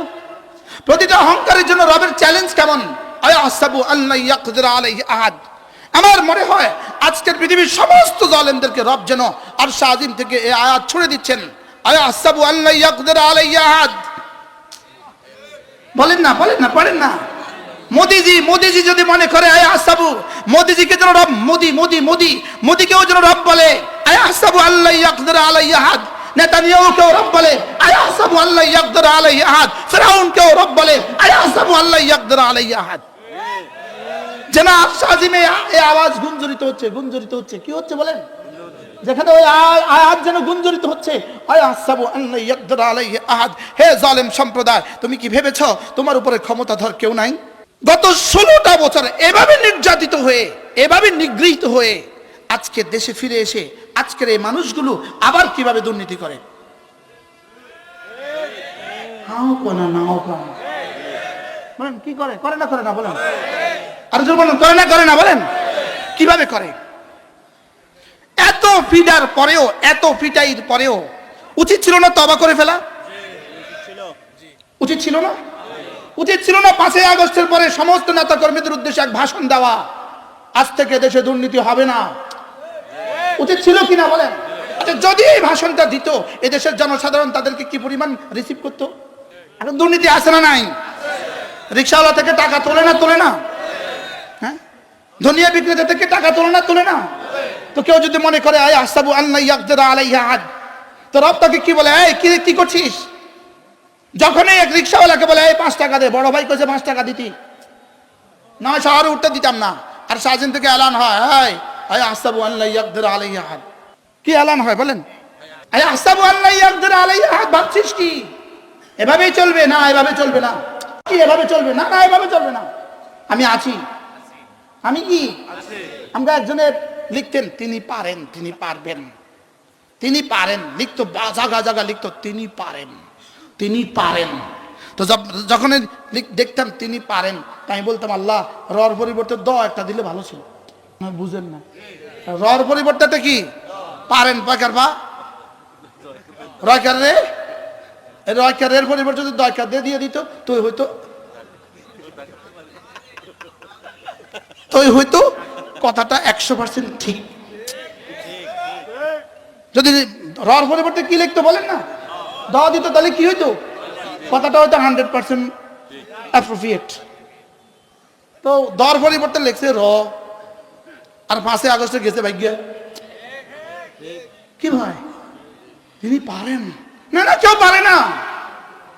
প্রতিটা অহংকারের জন্য রবের চ্যালেঞ্জ কেমন? আয়াহসাবু আল্লা ইয়াকদির আলাইহি আহাদ। আমার মনে হয় আজকের পৃথিবীর সমস্ত জালেমদেরকে রব যেন আরশ আজিম থেকে এই আয়াত ছুড়ে দিচ্ছেন, আয়াহসাবু আল্লা ইয়াকদির আলাইহি আহাদ। বলেন না, বলেন না, পড়েন না। মোদিজি যদি মনে করে আয়াহসাবু, মোদিজিকে যেন রব, মোদিকেও যেন রব বলে, আয়াহসাবু আল্লা ইয়াকদির আলাইহি আহাদ। নেতানিয়াহুকেও রব বলে, আয়াহসাবু আল্লা ইয়াকদির আলাইহি আহাদ। ফিরআউনকেও রব বলে, আয়াহসাবু আল্লা ইয়াকদির আলাইহি আহাদ। যেন আরশ আজিমে এই আওয়াজ গুঞ্জরিত হচ্ছে, কি হচ্ছে বলেন? যেখানে ওই আয়াত যেন গুঞ্জরিত হচ্ছে, আয়াহসাবু আল্লা ইয়াকদির আলাইহি আহাদ। হে জালেম সম্প্রদায়, তুমি কি ভেবেছো তোমার উপরে ক্ষমতাধর কেউ নাই? গত 16টা বছর এভাবে নির্যাতিত হয়ে, এভাবে নিগৃহীত হয়ে আজকে দেশে ফিরে এসে আজকের এই মানুষগুলো আবার কিভাবে দুর্নীতি করে। বলেন কি করে? করে না করে না বলেন? আর জোর বলেন করে না বলেন? কিভাবে করে? এত ফিডার পরেও, এত ফিটাইর পরেও উচিত ছিল না তওবা করে ফেলা? উচিত ছিল না? উচিত ছিল না 5ই আগস্টের পরে সমস্ত নেতা কর্মীদের উদ্দেশ্যে এক ভাষণ দেওয়া, আজ থেকে দেশে দুর্নীতি হবে না? উচিত ছিল কিনা বলেন? আচ্ছা, যদি এই ভাষণটা দিত, এই দেশের জনসাধারণ তাদেরকে কি পরিমাণ রিসিভ করতো? এখন দুর্নীতি আছে না নাই? রিক্সাওয়ালা থেকে টাকা তোলে না? হ্যাঁ, ধনিয়া বিক্রেতা থেকে টাকা তোলে না? তো কেউ যদি মনে করে আয় আহসাবু আল্লাহ ইয়াকদির আলাইহা আহাদ, তো রব তাকে কি বলে, এই কি করছিস? যখনই এক রিক্সাওয়ালাকে বলে এই 5 টাকা দে, বড় ভাই কইছে 5 টাকা দিতি না, শহরে উঠতে দিতাম না, আর সাজিন থেকে এলান হয় আয় আহসাবু আল্লাহ ইয়াকদির আলাইহা আহাদ। কি এলান হয় বলেন? আয় আহসাবু আল্লাহ ইয়াকদির আলাইহা আহাদ, ভাবছিস কি এভাবেই চলবে? না, এভাবে চলবে না। কি এভাবে চলবে না? না, এভাবে চলবে না। আমি আছি, আমি কি আমরা একজনের লিখতেন, তিনি পারেন, তিনি পারবেন, তিনি পারেন লিখতো, জায়গা লিখতো তিনি পারেন। তো যখন দেখতাম তিনি পারেন, তাই বলতাম আল্লাহ রর পরিবর্তে দ একটা দিলে ভালো ছিল। বুঝেন না, রর পরিবর্তে কি পারেন? পাকার বা রয়কার রে, রয়কারের পরিবর্তে যদি দয়কার দিয়ে দিত তুই হয়তো কথাটা 100% ঠিক। যদি রর পরিবর্তে কি লিখতো বলেন না, দ দিত, তাহলে কি হইতো? কথাটা হয়তো 100% অ্যাপ্রোপ্রিয়েট। তো দর পরিবর্তে লিখছে র, আর 5ই আগস্টে গেছে ভাগ্য। কি ভাই, তিনি পারেন? না কেউ পারে না।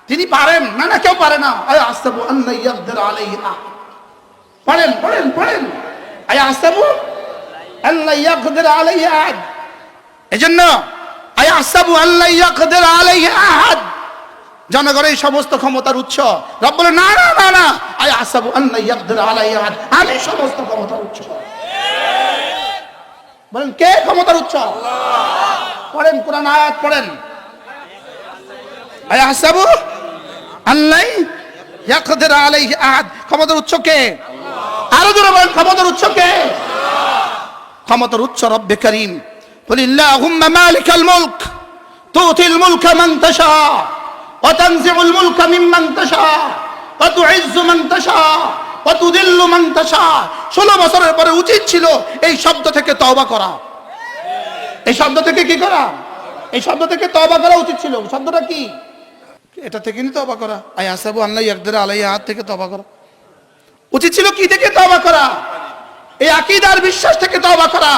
তিনি পারেন? না কেউ পারে না। আয় আহসাবু আল্লাহ ইয়াকদির আলাইহা, পড়েন আয় আহসাবু আল্লাহ ইয়াকদির আলাইহা আহাদ। এজন্য আয় আহসাবু আল্লাহ ইয়াকদির আলাইহা আহাদ, জনগণের সমস্ত ক্ষমতার উৎস। রব বলে না, আয় আহসাবু আল্লাহ ইয়াকদির আলাইহা আহাদ, আমি সমস্ত ক্ষমতার উৎস। বলেন কে ক্ষমতার উৎস? পড়েন, কোরআন আয়াত পড়েন। আয় আহসাবু আল্লাহ ইয়াকদির আলাইহা আহাদ, ক্ষমতার উৎস কে? আরো জোরে বলেন, ক্ষমতার উৎস কে? ক্ষমতার উৎস রব্বে কারীম। কুলিল্লাহুম্মা মালিকাল মুলক তুতিল মুলকা মান তাশা ওয়া তানজিউল মুলকা মিম্মান তাশা ওয়া তুইজ্জু মান তাশা ওয়া তুযিল্লু মান তাশা। 16 বছরের পরে উচিত ছিল এই শব্দ থেকে তওবা করা। এই শব্দ থেকে কি করা? এই শব্দ থেকে তওবা করা উচিত ছিল। শব্দটা কি? এটা থেকে নি তওবা করা। আয় আহসাবু আল্লাহ ইয়াকদির আলাইহা আহাদ থেকে তওবা করা উচিত ছিল। কি থেকে তওবা করা? এই আকীদার বিশ্বাস থেকে তওবা করা।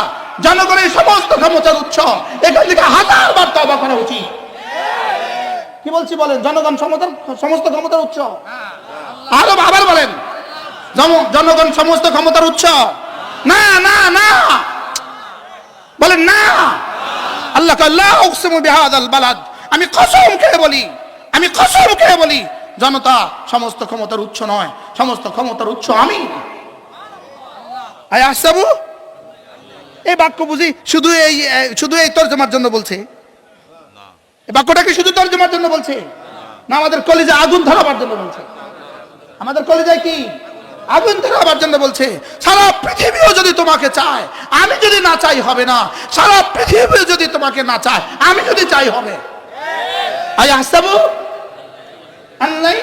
জনগণের সমস্ত ক্ষমতার উৎস, এখান থেকে 1000 বার তওবা করা উচিত। কি বলছি বলেন? জনগণ সমস্ত ক্ষমতার উৎস। আরো আবার বলেন, জনগণ সমস্ত ক্ষমতার উৎস। না বলেন না। আল্লাহ লা উকসিমু বিহাদাল বালাদ, আমি কসম খেয়ে বলি জনতা সমস্ত ক্ষমতার উৎস নয়, সমস্ত ক্ষমতার উৎস আমি। আয় আহসাবু, এই বাক্য বুঝি শুধু এই তরজমার জন্য বলছে? এই বাক্যটাকে শুধু তরজমার জন্য বলছে না আমাদের কলিজায় আগুন ধরাবার জন্য বলছে? আমাদের কলিজায় কি আগুন ধরাবার জন্য বলছে। সারা পৃথিবীও যদি তোমাকে চায়, আমি যদি না চাই হবে না। সারা পৃথিবী যদি তোমাকে না চায়, আমি যদি চাই হবে। আয় আহসাবু আল্লাহ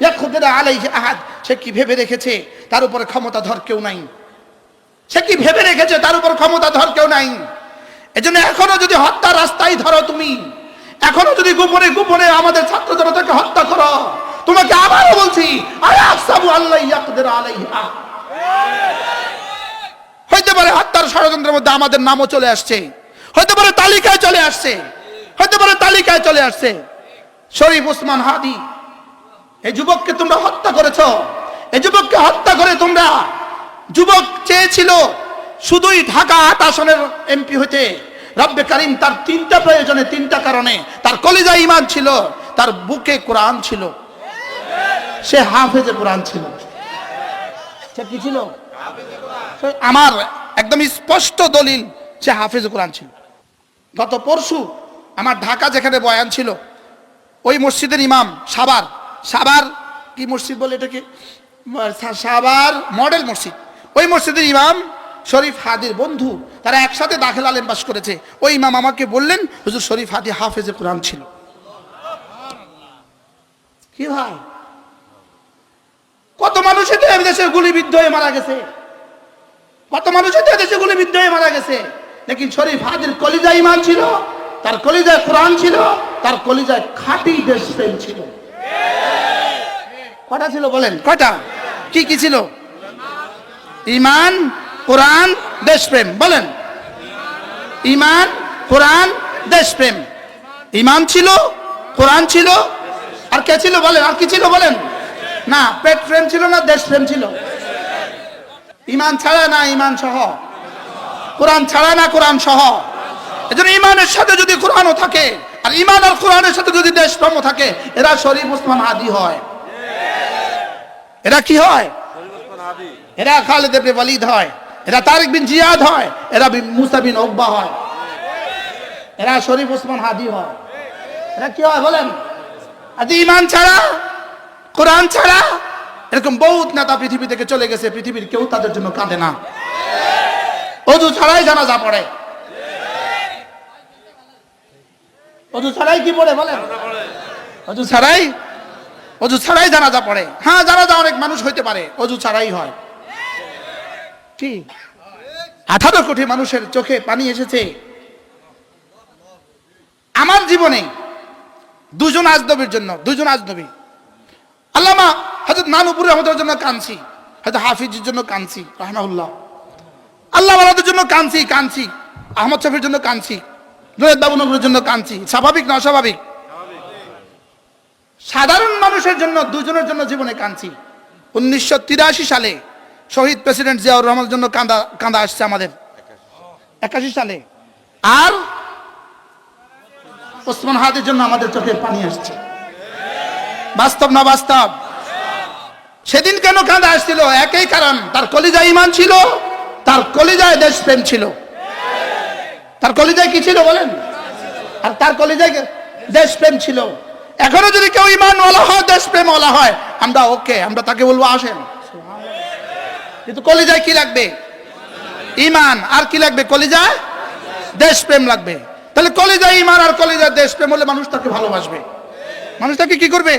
ইয়াকদির আলাইহি আহাদ, সে কি ভেবে রেখেছে তার উপরে ক্ষমতাধর কেউ নাই? সে কি ভেবে রেখেছে তার উপর ক্ষমতাধর কেউ নাই? এজন্য এখনো যদি হত্যার রাস্তায় ধরো তুমি, এখনো যদি গোপনে আমাদের ছাত্র জনতাকে হত্যা করো, তোমাকে আবারও বলছি আয় আহসাবু আল্লাহ ইয়াকদির আলাইহা। হইতে পারে হত্যার ষড়যন্ত্রের মধ্যে আমাদের নামও চলে আসছে, হইতে পারে তালিকায় চলে আসছে, শরীফ ওসমান হাদি, এই যুবককে তোমরা হত্যা করেছো। এই যুবককে হত্যা করে তোমরা, যুবক চেয়েছিল শুধুই ঢাকা 8 আসনের এমপি হইতে। রব্বে কারীম তার 3টা প্রয়োজনে, 3টা কারণে, তার কলিজায় ঈমান ছিল, তার বুকে কোরআন ছিল, সে হাফেজে কোরআন ছিল। সে কি ছিল? আমার একদম স্পষ্ট দলিল, সে হাফেজে কোরআন ছিল। গত পরশু আমার ঢাকা যেখানে বয়ান ছিল, ওই মসজিদের ইমাম সাবার কি মসজিদ বলে এটাকে, সাভার মডেল মসজিদ, ওই মসজিদের ইমাম শরীফ হাদির বন্ধু, তারা একসাথে দাখিল আলেম পাস করেছে। ওই ইমাম আমাকে বললেন হুজুর শরীফ হাদি হাফেজে কোরআন ছিল। কি ভাই, কত মানুষ দেশে গুলিবিদ্ধ হয়ে মারা গেছে, কত মানুষ দেশে গুলিবিদ্ধ হয়ে মারা গেছে, লেকিন শরীফ হাদির কলিজায় ঈমান ছিল, তার কলিজায় কোরআন ছিল, তার কলিজায় খাঁটি দেশপ্রেম ছিল। কটা ছিল বলেন, কটা? কি কি ছিল? ঈমান, কোরআন, দেশপ্রেম। বলেন, ঈমান, কোরআন, দেশপ্রেম। ঈমান ছিল, কোরআন ছিল, আর কে ছিল বলেন? আর কি ছিল বলেন? না, পেট প্রেম ছিল না দেশ প্রেম ছিল? ঈমান ছাড়া না ঈমান সহ, কোরআন ছাড়া না কোরআন সহ। এজন্য ঈমানের সাথে যদি কোরআনও থাকে, আর ঈমান আর কোরআনের সাথে যদি দেশপ্রেমও থাকে, এরা শরীফ ওসমান হাদি হয়। এরা কি হয়? এরা খালিদ ইবনে ওয়ালিদ হয়, এরা তারিক বিন জিয়াদ হয়, এরা মুসা বিন উকবা হয়, এরা শরীফ ওসমান হাদি হয়। এরা কি হয় বলেন? আজ ঈমান ছাড়া, কোরআন ছাড়া এরকম বহুত নেতা পৃথিবী থেকে চলে গেছে, পৃথিবীর কেউ তাদের জন্য কাঁদে না। ওযু ছাড়াই জানাজা পড়ে, ওযু ছাড়াই কি পড়ে বলেন? ওযু ছাড়াই, ওযু ছাড়াই জানাজা পড়ে। হ্যাঁ, জানাজা অনেক মানুষ হইতে পারে, ওযু ছাড়াই হয়। কি 18 কোটি মানুষের চোখে পানি এসেছে। আমার জীবনে দুজন আজনবীর জন্য, দুজন আজনবী, আল্লামা হযরত নানুপুরি রহমতুল্লাহর জন্য কাঁদছি, হযরত হাফিজের জন্য কাঁদছি রাহমাহুল্লাহ, আল্লাহ ওয়ালাদের জন্য কাঁদছি, আহমদ শফির জন্য কাঁদছি, জুনায়েদ বাবুনগরের জন্য কাঁদছি। স্বাভাবিক না অস্বাভাবিক? সাধারণ মানুষের জন্য দুজনের জন্য জীবনে কাঁদছি। 1983 সালে শহীদ প্রেসিডেন্ট জিয়াউর রহমানের জন্য কাঁদা আসছে আমাদের 81 সালে, আর ওসমান হাদির জন্য আমাদের চোখে পানি আসছে। বাস্তব না বাস্তব? সেদিন কেন কাঁদা আসছিল? একই কারণ, তার কলিজায় ঈমান ছিল, তার কলিজায় দেশপ্রেম ছিল। তার কলিজায় কি ছিল বলেন? আর তার কলিজায় দেশপ্রেম ছিল। এখনো যদি কেউ ঈমান ওয়ালা হয়, দেশপ্রেম ওয়ালা হয়, আমরা ওকে, আমরা তাকে বলবো আসেন। কিন্তু কলিজায় কি লাগবে? ঈমান। আর কি লাগবে? কলিজায় দেশপ্রেম লাগবে। তাহলে কলিজায় ঈমান আর কলিজায় দেশপ্রেম হলে মানুষ তাকে ভালোবাসবে। মানুষ তাকে কি করবে?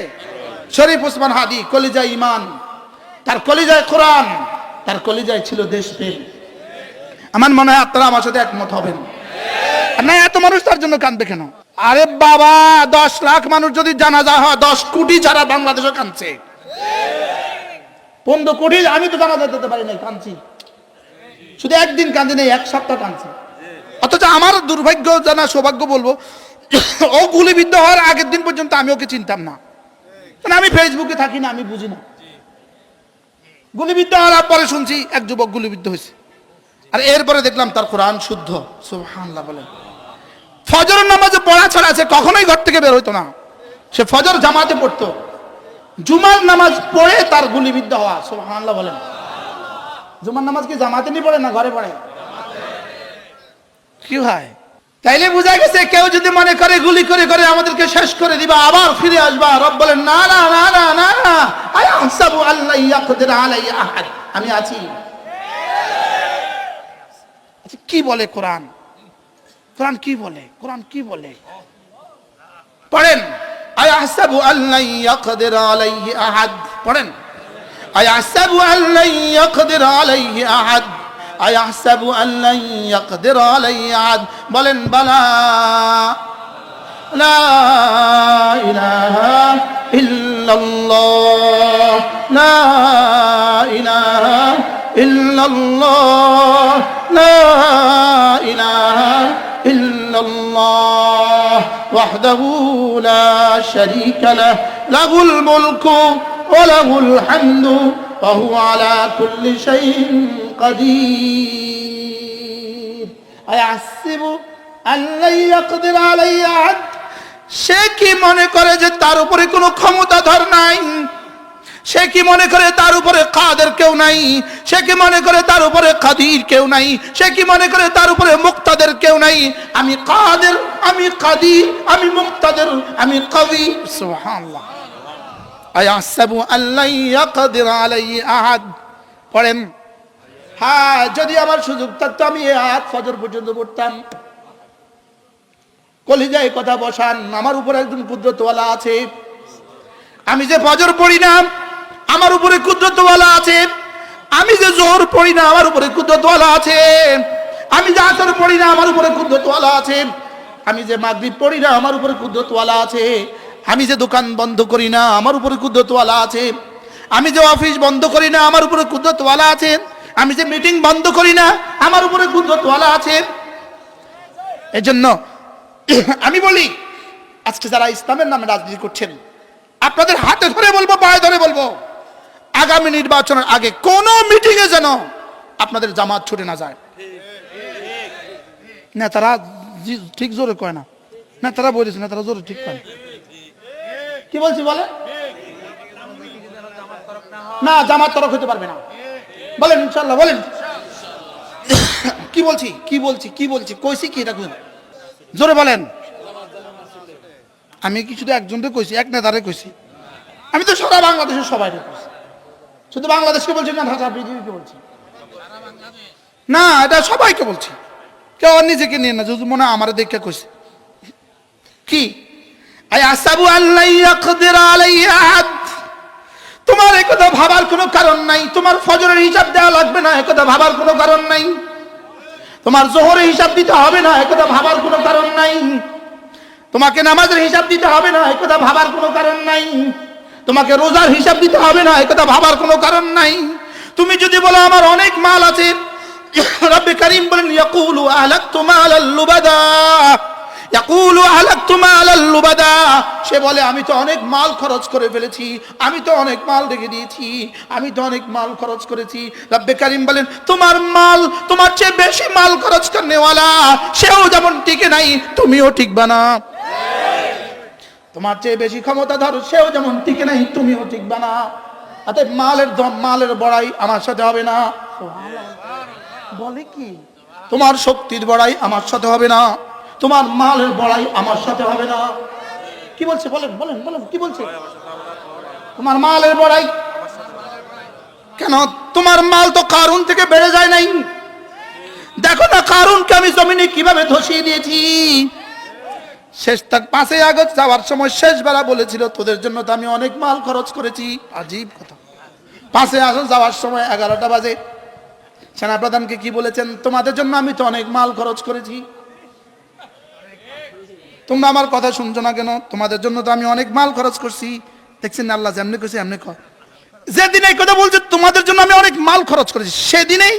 শরীফ ওসমান হাদি কলিজায় ঈমান, তার কলিজায় কোরআন, তার কলিজায় ছিল দেশপ্রেম। আমার মনে হয় আপনারা আমার সাথে একমত হবেন। না, এত মানুষ তার জন্য কাঁদবে কেন? আরে বাবা, 10 লাখ মানুষ যদি জানাজা হয়, 10 কোটি যারা বাংলাদেশে কাঁদছে, 15 কোটি। আমি তো জানাজা দিতে পারি নাই, কাঁদছি। শুধু একদিন কাঁদি নেই, 1 সপ্তাহ কাঁদছি। অথচ আমার দুর্ভাগ্য জানা সৌভাগ্য বলবো, ও গুলিবিদ্ধ হওয়ার আগের দিন পর্যন্ত আমি ওকে চিনতাম না। মানে আমি ফেসবুকে থাকি না, আমি বুঝি না। গুলিবিদ্ধ হওয়ার পরে শুনছি এক যুবক গুলিবিদ্ধ হয়েছে, আর এরপরে দেখলাম তার কোরআন শুদ্ধ। সুবহানাল্লাহ বলেন। ফজরের নামাজে পড়া ছাড়া সে কখনোই ঘর থেকে বের হইতো না, সে ফজর জামাতে পড়তো। জুমার নামাজ পড়ে তার গুলিবিদ্ধ হওয়া। সুবহানাল্লাহ বলেন। জুমার নামাজ কি জামাতে নিয়ে পড়ে না ঘরে পড়ে? কি হয়? তাইলে বোঝা গেছে, কেউ যদি মনে করে গুলি করে করে আমাদেরকে শেষ করে দিবা, আবার ফিরে আসবা, রব বলেন না না না না না না, আয়াহসাবু আল্লা ইয়াকদির আলাইহি আহাদ, আমি আছি। আচ্ছা, কি বলে কোরআন? কোরআন কি বলে? কোরআন কি বলে? পড়েন, আয়াহসাবু আল্লা ইয়াকদির আলাইহি আহাদ। পড়েন, আয়াহসাবু আল্লা ইয়াকদির আলাইহি আহাদ, আয়াহসাবু আল্লা ইয়াকদির আলাইহি আহাদ। বলেন, বালা লা ইলাহা ইল্লাল্লাহ, লা ইলাহা ইল্লাল্লাহ, লা ইলাহা ইল্লাল্লাহ ওয়াহদাহু লা শারীকা লাহু, লাহুল মুলকু ওয়া লাহুল হামদু ওয়া হুয়া আলা কুল্লি শাইইন কাদির। আয়াহসিবু আল্লা ইয়াকদির আলাইহি আহাদ। সে কি মনে করে যে তার উপরে কোনো ক্ষমতাধর নাই? সে কি মনে করে তার উপরে কাদের কেউ নাই? সে কি মনে করে তার উপরে কাদির কেউ নাই? সে কি মনে করে তার উপরে মুক্তাদের কেউ নাই? আমি কাদের, আমি কাদির, আমি মুক্তাদের, আমি কবি। সুবহানাল্লাহ। আয়াহসাবু আল্লা ইয়াকদির আলাইহি আহাদ। পড়েন, হ্যাঁ যদি আমার সুযোগ থাকতো আমি এই আয়াত ফজর পর্যন্ত পড়তাম। কলিজায় কথা বসান, আমার উপর একজন কুদরতওয়ালা আছে। আমি যে ফজর পড়ি না আমার উপরে কুদরতওয়ালা আছে। আমি যে জোহর পড়ি না আমার উপরে কুদরতওয়ালা আছে। আমি যে আসর পড়ি না আমার উপরে কুদরতওয়ালা আছে। আমি যে মাগরিব পড়ি না আমার উপরে কুদরতওয়ালা আছে। আমি যে দোকান বন্ধ করি না আমার উপরে কুদরতওয়ালা আছে। আমি যে অফিস বন্ধ করি না আমার উপরে কুদরতওয়ালা আছে। আমি যে মিটিং বন্ধ করি না আমার উপরে কুদরতওয়ালা আছে। এজন্য আমি বলি, আজকে যারা ইসলামের নামে রাজনীতি করছেন, আপনাদের হাতে ধরে বলবো, পায়ে ধরে বলবো, আগামী নির্বাচনের আগে কোন মিটিং এ যেন আপনাদের জামাত ছুটে না যায়। নেতারা ঠিক জোরে কয় না, নেতারা বলেছে নেতারা জোরে ঠিক কয় না। কি বলছি বলে না, জামাত তরফ হতে পারবে না বলেন ইনশাআল্লাহ। বলেন কি বলছি কি বলছি কি বলছি কইছি কি রাখুন জোরে বলেন। আমি কি শুধু একজনকে কইছি, এক নেতারে কইছি? আমি তো সারা বাংলাদেশের সবাই কইছি। শুধু বাংলাদেশকে বলছি না, ঢাকা বিজেপিকে বলছি না, এটা সবাইকে বলছি। কেউ নিজেকে নিয়ে না, যদি মনে আমার দেখে কইছে কি আয়াহসাবু আল্লা ইয়াকদির আলাইহি আহাদ। তোমার এই কথা ভাবার কোনো কারণ নাই। তোমার ফজরের হিসাব দেওয়া লাগবে না, এই কথা ভাবার কোনো কারণ নাই। তোমার জোহরের হিসাব দিতে হবে না, এই কথা ভাবার কোনো কারণ নাই। তোমাকে নামাজের হিসাব দিতে হবে না, এই কথা ভাবার কোনো কারণ নাই। তোমাকে রোজার হিসাব দিতে হবে না, এই কথা ভাবার কোনো কারণ নাই। তুমি যদি বলো আমার অনেক মাল আছে, রব্বে কারীম বলেন ইয়াকুলু আহলাকতু মালাল লুবাদা, ইয়াকুলু আহলাকতু মালাল লুবাদা। সে বলে আমি তো অনেক মাল খরচ করে ফেলেছি, আমি তো অনেক মাল রেখে দিয়েছি, আমি তো অনেক মাল খরচ করেছি। রব্বে কারীম বলেন তোমার মাল, তোমার চেয়ে বেশি মাল খরচ করনেওয়ালা সেও যেমন টিকে নাই তুমিও টিকবা না। তোমার চেয়ে বেশি ক্ষমতাধর সেও যেমন টিকে নাই তুমিও টিকবা না। অতএব মালের দম, মালের বড়াই আমার সাথে হবে না। বলে কি তোমার শক্তির বড়াই আমার সাথে হবে না, তোমার মালের বড়াই আমার সাথে হবে না। কি বলছে বলেন বলেন বলেন কি বলছে? তোমার মালের বড়াই কেন? তোমার মাল তো কারুন থেকে বেড়ে যায় নাই। দেখো না কারুনকে আমি জমিনে কিভাবে ধসিয়ে দিয়েছি। শেষ তাক 5 আগস্ট যাওয়ার সময় শেষ বেলা বলেছিল তোদের জন্য তো আমি অনেক মাল খরচ করেছি। আজীব কথা, 5 আগস্ট যাওয়ার সময় 11টা বাজে সেনাপ্রধানকে কি বলেছেন? তোমাদের জন্য আমি তো অনেক মাল খরচ করেছি, তোমরা আমার কথা শুনছো না কেন? তোমাদের জন্য তো আমি অনেক মাল খরচ করছি। দেখছেন আল্লাহ যেমনি কইছে এমনি কর। যেদিন এই কথা বলছে তোমাদের জন্য আমি অনেক মাল খরচ করেছি, সেদিনেই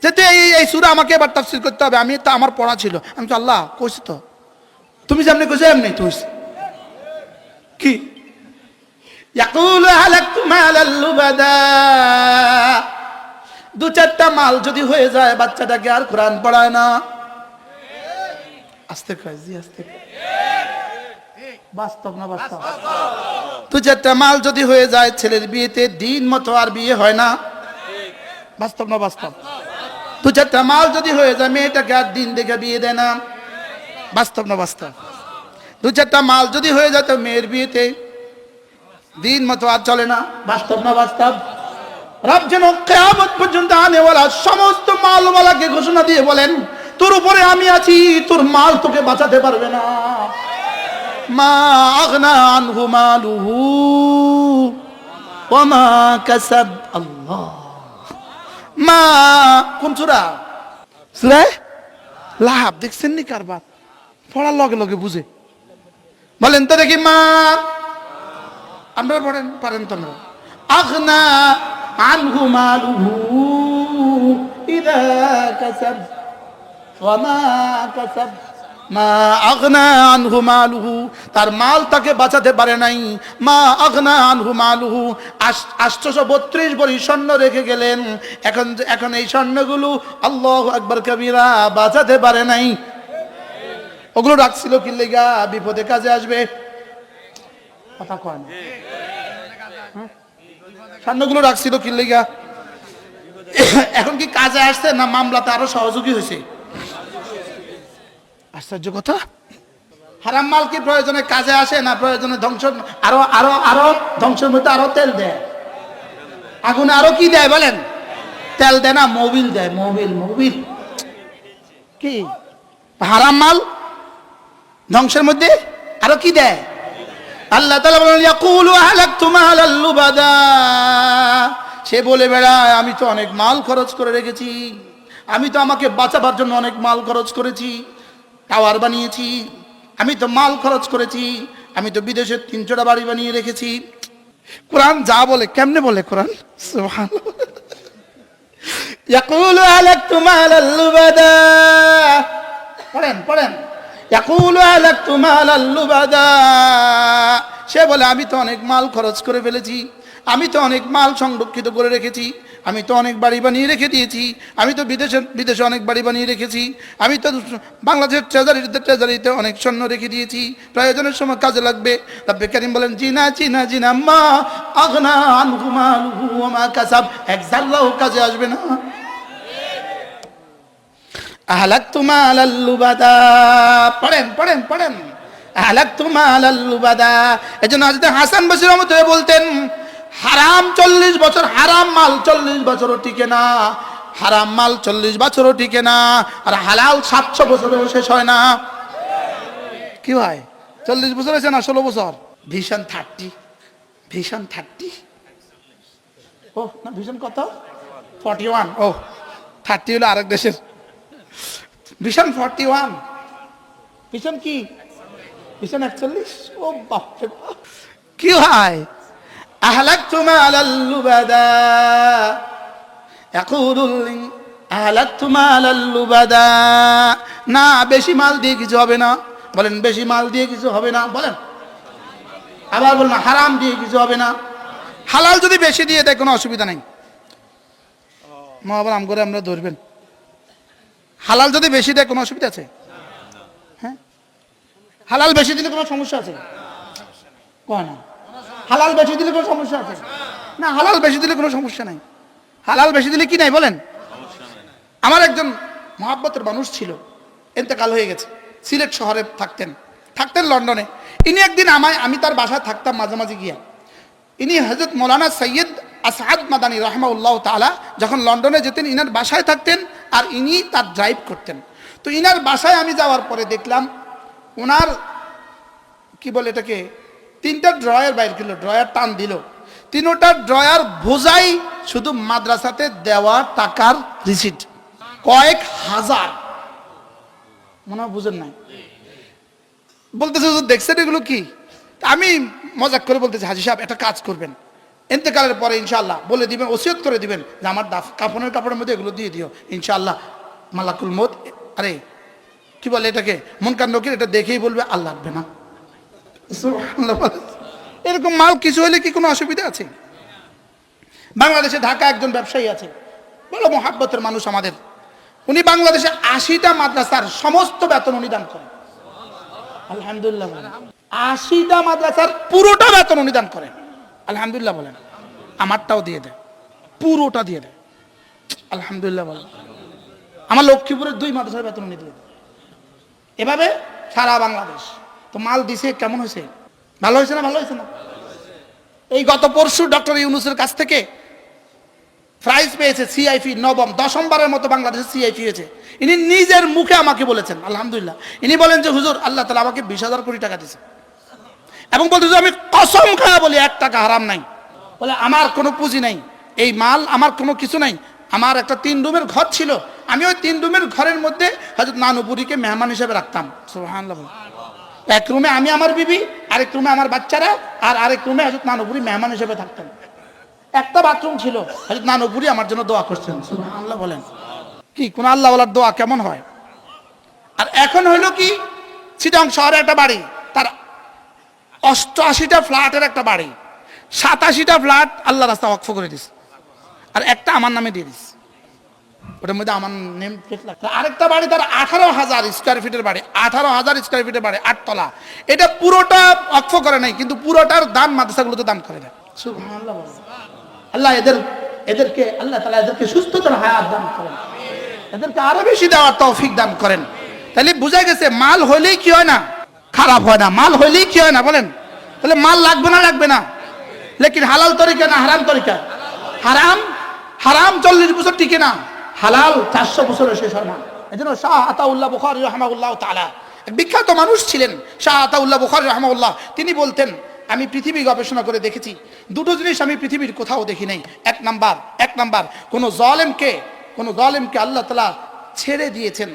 যেতে এই সূরা আমাকে এবার তাফসীর করতে হবে। আমি তো আমার পড়া ছিল, আমি তো আল্লাহ কইছি তো তুমি যেমনি কইছো এমনি তো হইছে। কি ইয়াকুলু হালাকতু মালাল লুবাদা। 2-4টা মাল যদি হয়ে যায় বাচ্চাটাকে আর কোরআন পড়ায় না। আস্তে কয় জি আস্তে কয়, বাস্তব না বাস্তব? 2-4টা মাল যদি হয়ে যায় ছেলের বিয়েতে দিন মতো আর বিয়ে হয় না। বাস্তব না বাস্তব? 2-4টা মাল যদি হয়ে যায় মেয়েটাকে আর দিন দেখে বিয়ে দেয় না। বাস্তব না বাস্তব? 2-4টা মাল যদি হয়ে যায় তো মেয়ের বিয়েতে দিন মতো আর চলে না। বাস্তব না বাস্তব? রব যেন কিয়ামত পর্যন্ত আনেওয়ালা সমস্ত মালওয়ালাকে ঘোষণা দিয়ে বলেন তোর উপরে আমি আছি, তোর মাল তোকে বাঁচাতে পারবে না। মা আগনা আনহু মালুহু ওয়া মা কাসাব। আল্লাহ, মা কোন সূরা? সূরা লাহাব। দেখছেন নি কারবার? পড়ার লগে লগে বুঝে। বলেন তো দেখি মা, আমরা পড়েন পারেন তোমরা। আগনা আনহু মালুহু ইযা কাসাব ওয়া মা কাসাব। মা আগনা আনহু মালুহু, তার মাল তাকে বাঁচাতে পারে নাই। মা আগনা আনহু মালুহু, 832 ভরি স্বর্ণ রেখে গেলেন। এখন এই স্বর্ণগুলো আল্লাহু আকবার কবীরা বাঁচাতে পারে নাই। ওগুলো রাখছিল কি লেগা? বিপদে কাজে আসবে। কথা কয় না? স্বর্ণগুলো রাখছিল কি লেগা? এখন কি কাজে আসছে না মামলাতে আরো সহযোগী হয়েছে? আশ্চর্য কথা। হারাম মাল কি প্রয়োজনে কাজে আসে না প্রয়োজনে ধ্বংস, আরো আরো আরো ধ্বংসের মধ্যে আরো তেল দেয়, আগুনে আরো কি দেয় বলেন? তেল দেয় না, মোবিল দেয়, মোবিল মোবিল। কি হারাম মাল ধ্বংসের মধ্যে আরো কি দেয়? আল্লাহ তাআলা বলেন ইয়াকুলু আহলাকতু মালাল লুবাদা, সে বলে বেড়ায় আমি তো অনেক মাল খরচ করে রেখেছি, আমি তো আমাকে বাঁচাবার জন্য অনেক মাল খরচ করেছি, টাওয়ার বানিয়েছি, আমি তো মাল খরচ করেছি, আমি তো বিদেশে 3টা বাড়ি বানিয়ে রেখেছি। কোরআন যা বলে কেমনে বলে কোরআন, সুবহানাল্লাহ। ইয়াকুলু আহলাকতু মালাল লুবাদা, পড়েন পড়েন, ইয়াকুলু আহলাকতু মালাল লুবাদা, সে বলে আমি তো অনেক মাল খরচ করে ফেলেছি, আমি তো অনেক মাল সংরক্ষিত করে রেখেছি, আমি তো অনেক বাড়ি বানিয়ে রেখে দিয়েছি, আমি তো বিদেশে অনেক বাড়ি বানিয়ে রেখেছি, আমি তো বাংলাদেশের ট্রেজারিতে অনেক স্বর্ণ রেখে দিয়েছি, প্রয়োজনের সময় কাজে লাগবে। রব্বে কারীম বলেন জিনা জিনা জিনা মা আগনা আনহু মালুহু ওয়া মা কাসাব, এক জাল্লাও কাজে আসবে না। আহলাকতু মালাল লুবাদা, পড়েন পড়েন পড়েন, আহলাকতু মালাল লুবাদা। এজন্য হযরত হাসান বসরি রাহমাতুল্লাহ বলতেন হারাম 40 বছর, হারাম মাল 40 বছরও টিকে না, হারাম মাল 40 বছরও টিকে না, আর হালাল 700 বছরেও শেষ হয় না। কি হয় 40 বছর আছে না 16 বছর? ভিশন 30, ভিশন 30, ও না ভিশন কত 41, ও 30 হলো আরেক দেশের ভিশন 41, ভিশন কি ভিশন 41। ও বাপ রে বাপ, কি হয় আহলাকতু মালাল লুবাদা, ইয়াকুলুল আহলাকতু মালাল লুবাদা, না বেশি মাল দিয়ে কিছু হবে না, বলেন বেশি মাল দিয়ে কিছু হবে না, বলেন আবার বলেন হারাম দিয়ে কিছু হবে না, হালাল যদি বেশি দিয়ে দেয় কোনো অসুবিধা নাই, মা আবার আম করে আমরা ধরবেন, হালাল যদি বেশি দেয় কোনো অসুবিধা আছে? হ্যাঁ, হালাল বেশি দিলে কোনো সমস্যা আছে? কয় না হালাল বেশি দিলে কোনো সমস্যা আছে? না, হালাল বেশি দিলে কোনো সমস্যা নাই। হালাল বেশি দিলে কি নাই বলেন? আমার একজন মহাব্বতের মানুষ ছিল, ইন্তেকাল হয়ে গেছে, সিলেট শহরে থাকতেন লন্ডনে। ইনি একদিন আমি তার বাসায় থাকতাম মাঝে মাঝে গিয়া। ইনি হযরত মৌলানা সৈয়দ আসাদ মাদানী রাহমাহুল্লাহ তাআলা যখন লন্ডনে যেতেন ইনার বাসায় থাকতেন, আর ইনি তার ড্রাইভ করতেন। তো ইনার বাসায় আমি যাওয়ার পরে দেখলাম ওনার কি বলে এটাকে 3টা ড্রয়ার বাইর করলো, ড্রয়ার টান দিল, 3টা ড্রয়ার বোঝাই শুধু মাদ্রাসাতে দেওয়া টাকার রিসিট, কয়েক হাজার, মনে হয় বুঝেন নাই। বলতেছে দেখছেন এগুলো কি? আমি মজাক করে বলতেছি হাজী সাহেব একটা কাজ করবেন, ইন্তেকালের পরে ইনশাআল্লাহ বলে দিবেন, ওসিয়ত করে দিবেন যে আমার কাফনের কাপড়ের মধ্যে এগুলো দিয়ে দিও, ইনশাআল্লাহ মালাকুল মউত, আরে কি বলে এটাকে মুনকার নকির, এটা দেখেই বলবে আর লাগবে না। এরকম মাল কিছু হলে কি কোনো অসুবিধা আছে? বাংলাদেশে ঢাকা একজন ব্যবসায়ী আছে, বড় মহাব্বতের মানুষ আমাদের, উনি বাংলাদেশে 80টা মাদ্রাসার সমস্ত বেতন উনি দান করেন, আলহামদুলিল্লাহ বলেন। 80টা মাদ্রাসার পুরোটা বেতন উনি দান করেন, আলহামদুলিল্লাহ বলেন। আমারটাও দিয়ে দেয়, পুরোটা দিয়ে দেয়, আলহামদুলিল্লাহ বলেন। আমার লক্ষ্মীপুরের 2 মাদ্রাসার বেতন উনি দিয়ে দেয়, এভাবে সারা বাংলাদেশ। তো মাল দিছে কেমন হয়েছে? ভালো হয়েছে না? ভালো হয়েছে না? এই গত পরশু ডক্টর ইউনূসের কাছ থেকে প্রাইজ পেয়েছে সিআইপি, নবম 10মবারের মতো বাংলাদেশে সিআইপি হয়েছে। ইনি নিজের মুখে আমাকে বলেছেন, আলহামদুলিল্লাহ। ইনি বলেন যে হুজুর আল্লাহ তাআলা আমাকে 20,000 কোটি টাকা দিয়েছে, এবং বলতেছে আমি কসম খায়া বলি 1 টাকা হারাম নাই, বলে আমার কোনো পুঁজি নাই, এই মাল আমার কোনো কিছু নাই। আমার একটা 3 রুমের ঘর ছিল, আমি ওই 3 রুমের ঘরের মধ্যে হযরত নানুপুরীকে মেহমান হিসেবে রাখতাম, সুবহানাল্লাহ। এক রুমে আমি আমার বিবি, আরেক রুমে আমার বাচ্চারা, আর আরেক রুমে হযরত নানুপুরী মেহমান হিসেবে থাকতেন। একটা বাথরুম ছিল, হযরত নানুপুরী আমার জন্য দোয়া করছেন, সুবহানাল্লাহ বলেন। কি কোন আল্লাহওয়ালার দোয়া কেমন হয়? আর এখন হইলো কি, চিটাং শহরে একটা বাড়ি, তার 88টা ফ্ল্যাটের একটা বাড়ি, 87টা ফ্ল্যাট আল্লাহ রাস্তা ওয়াকফ করে দিছে, আর একটা আমার নামে দিয়ে দিছে, ওটার মধ্যে আমার নেম প্লেট লাগছে। আরেকটা বাড়ি তার 18,000 স্কয়ার ফিটের বাড়ি, 18,000 স্কয়ার ফিটের বাড়ি, 8 তলা। এটা পুরোটা ওয়াকফ করে নাই, কিন্তু পুরোটার দান মাদ্রাসাগুলোতে দান করে দেয়, সুবহানাল্লাহ। আল্লাহ এদেরকে আল্লাহ তাআলা এদেরকে সুস্থতার হায়াত দান করেন, এদেরকে আরো বেশি দেওয়ার তৌফিক দান করেন। তাহলে বুঝা গেছে মাল হইলেই কি হয় না, খারাপ হয় না। মাল হইলেই কি হয় না বলেন? তাহলে মাল লাগবে না লাগবে না, লেকিন হালাল তরিকা না হারাম তরিকা? হারাম, হারাম 40 বছর টিকে না, হালাল 400 বছরে শেষ হয় না। এই জন্য শাহ আতাউল্লাহ বুখারী রাহিমাহুল্লাহ তাআলা এক বিখ্যাত মানুষ ছিলেন। শাহ আতাউল্লাহ বুখারী রাহিমাহুল্লাহ তিনি বলতেন, আমি পৃথিবী গবেষণা করে দেখেছি, দুটো জিনিস আমি পৃথিবীর কোথাও দেখি নাই। এক নাম্বার কোন জালেমকে আল্লাহ তাআলা ছেড়ে দিয়েছেন।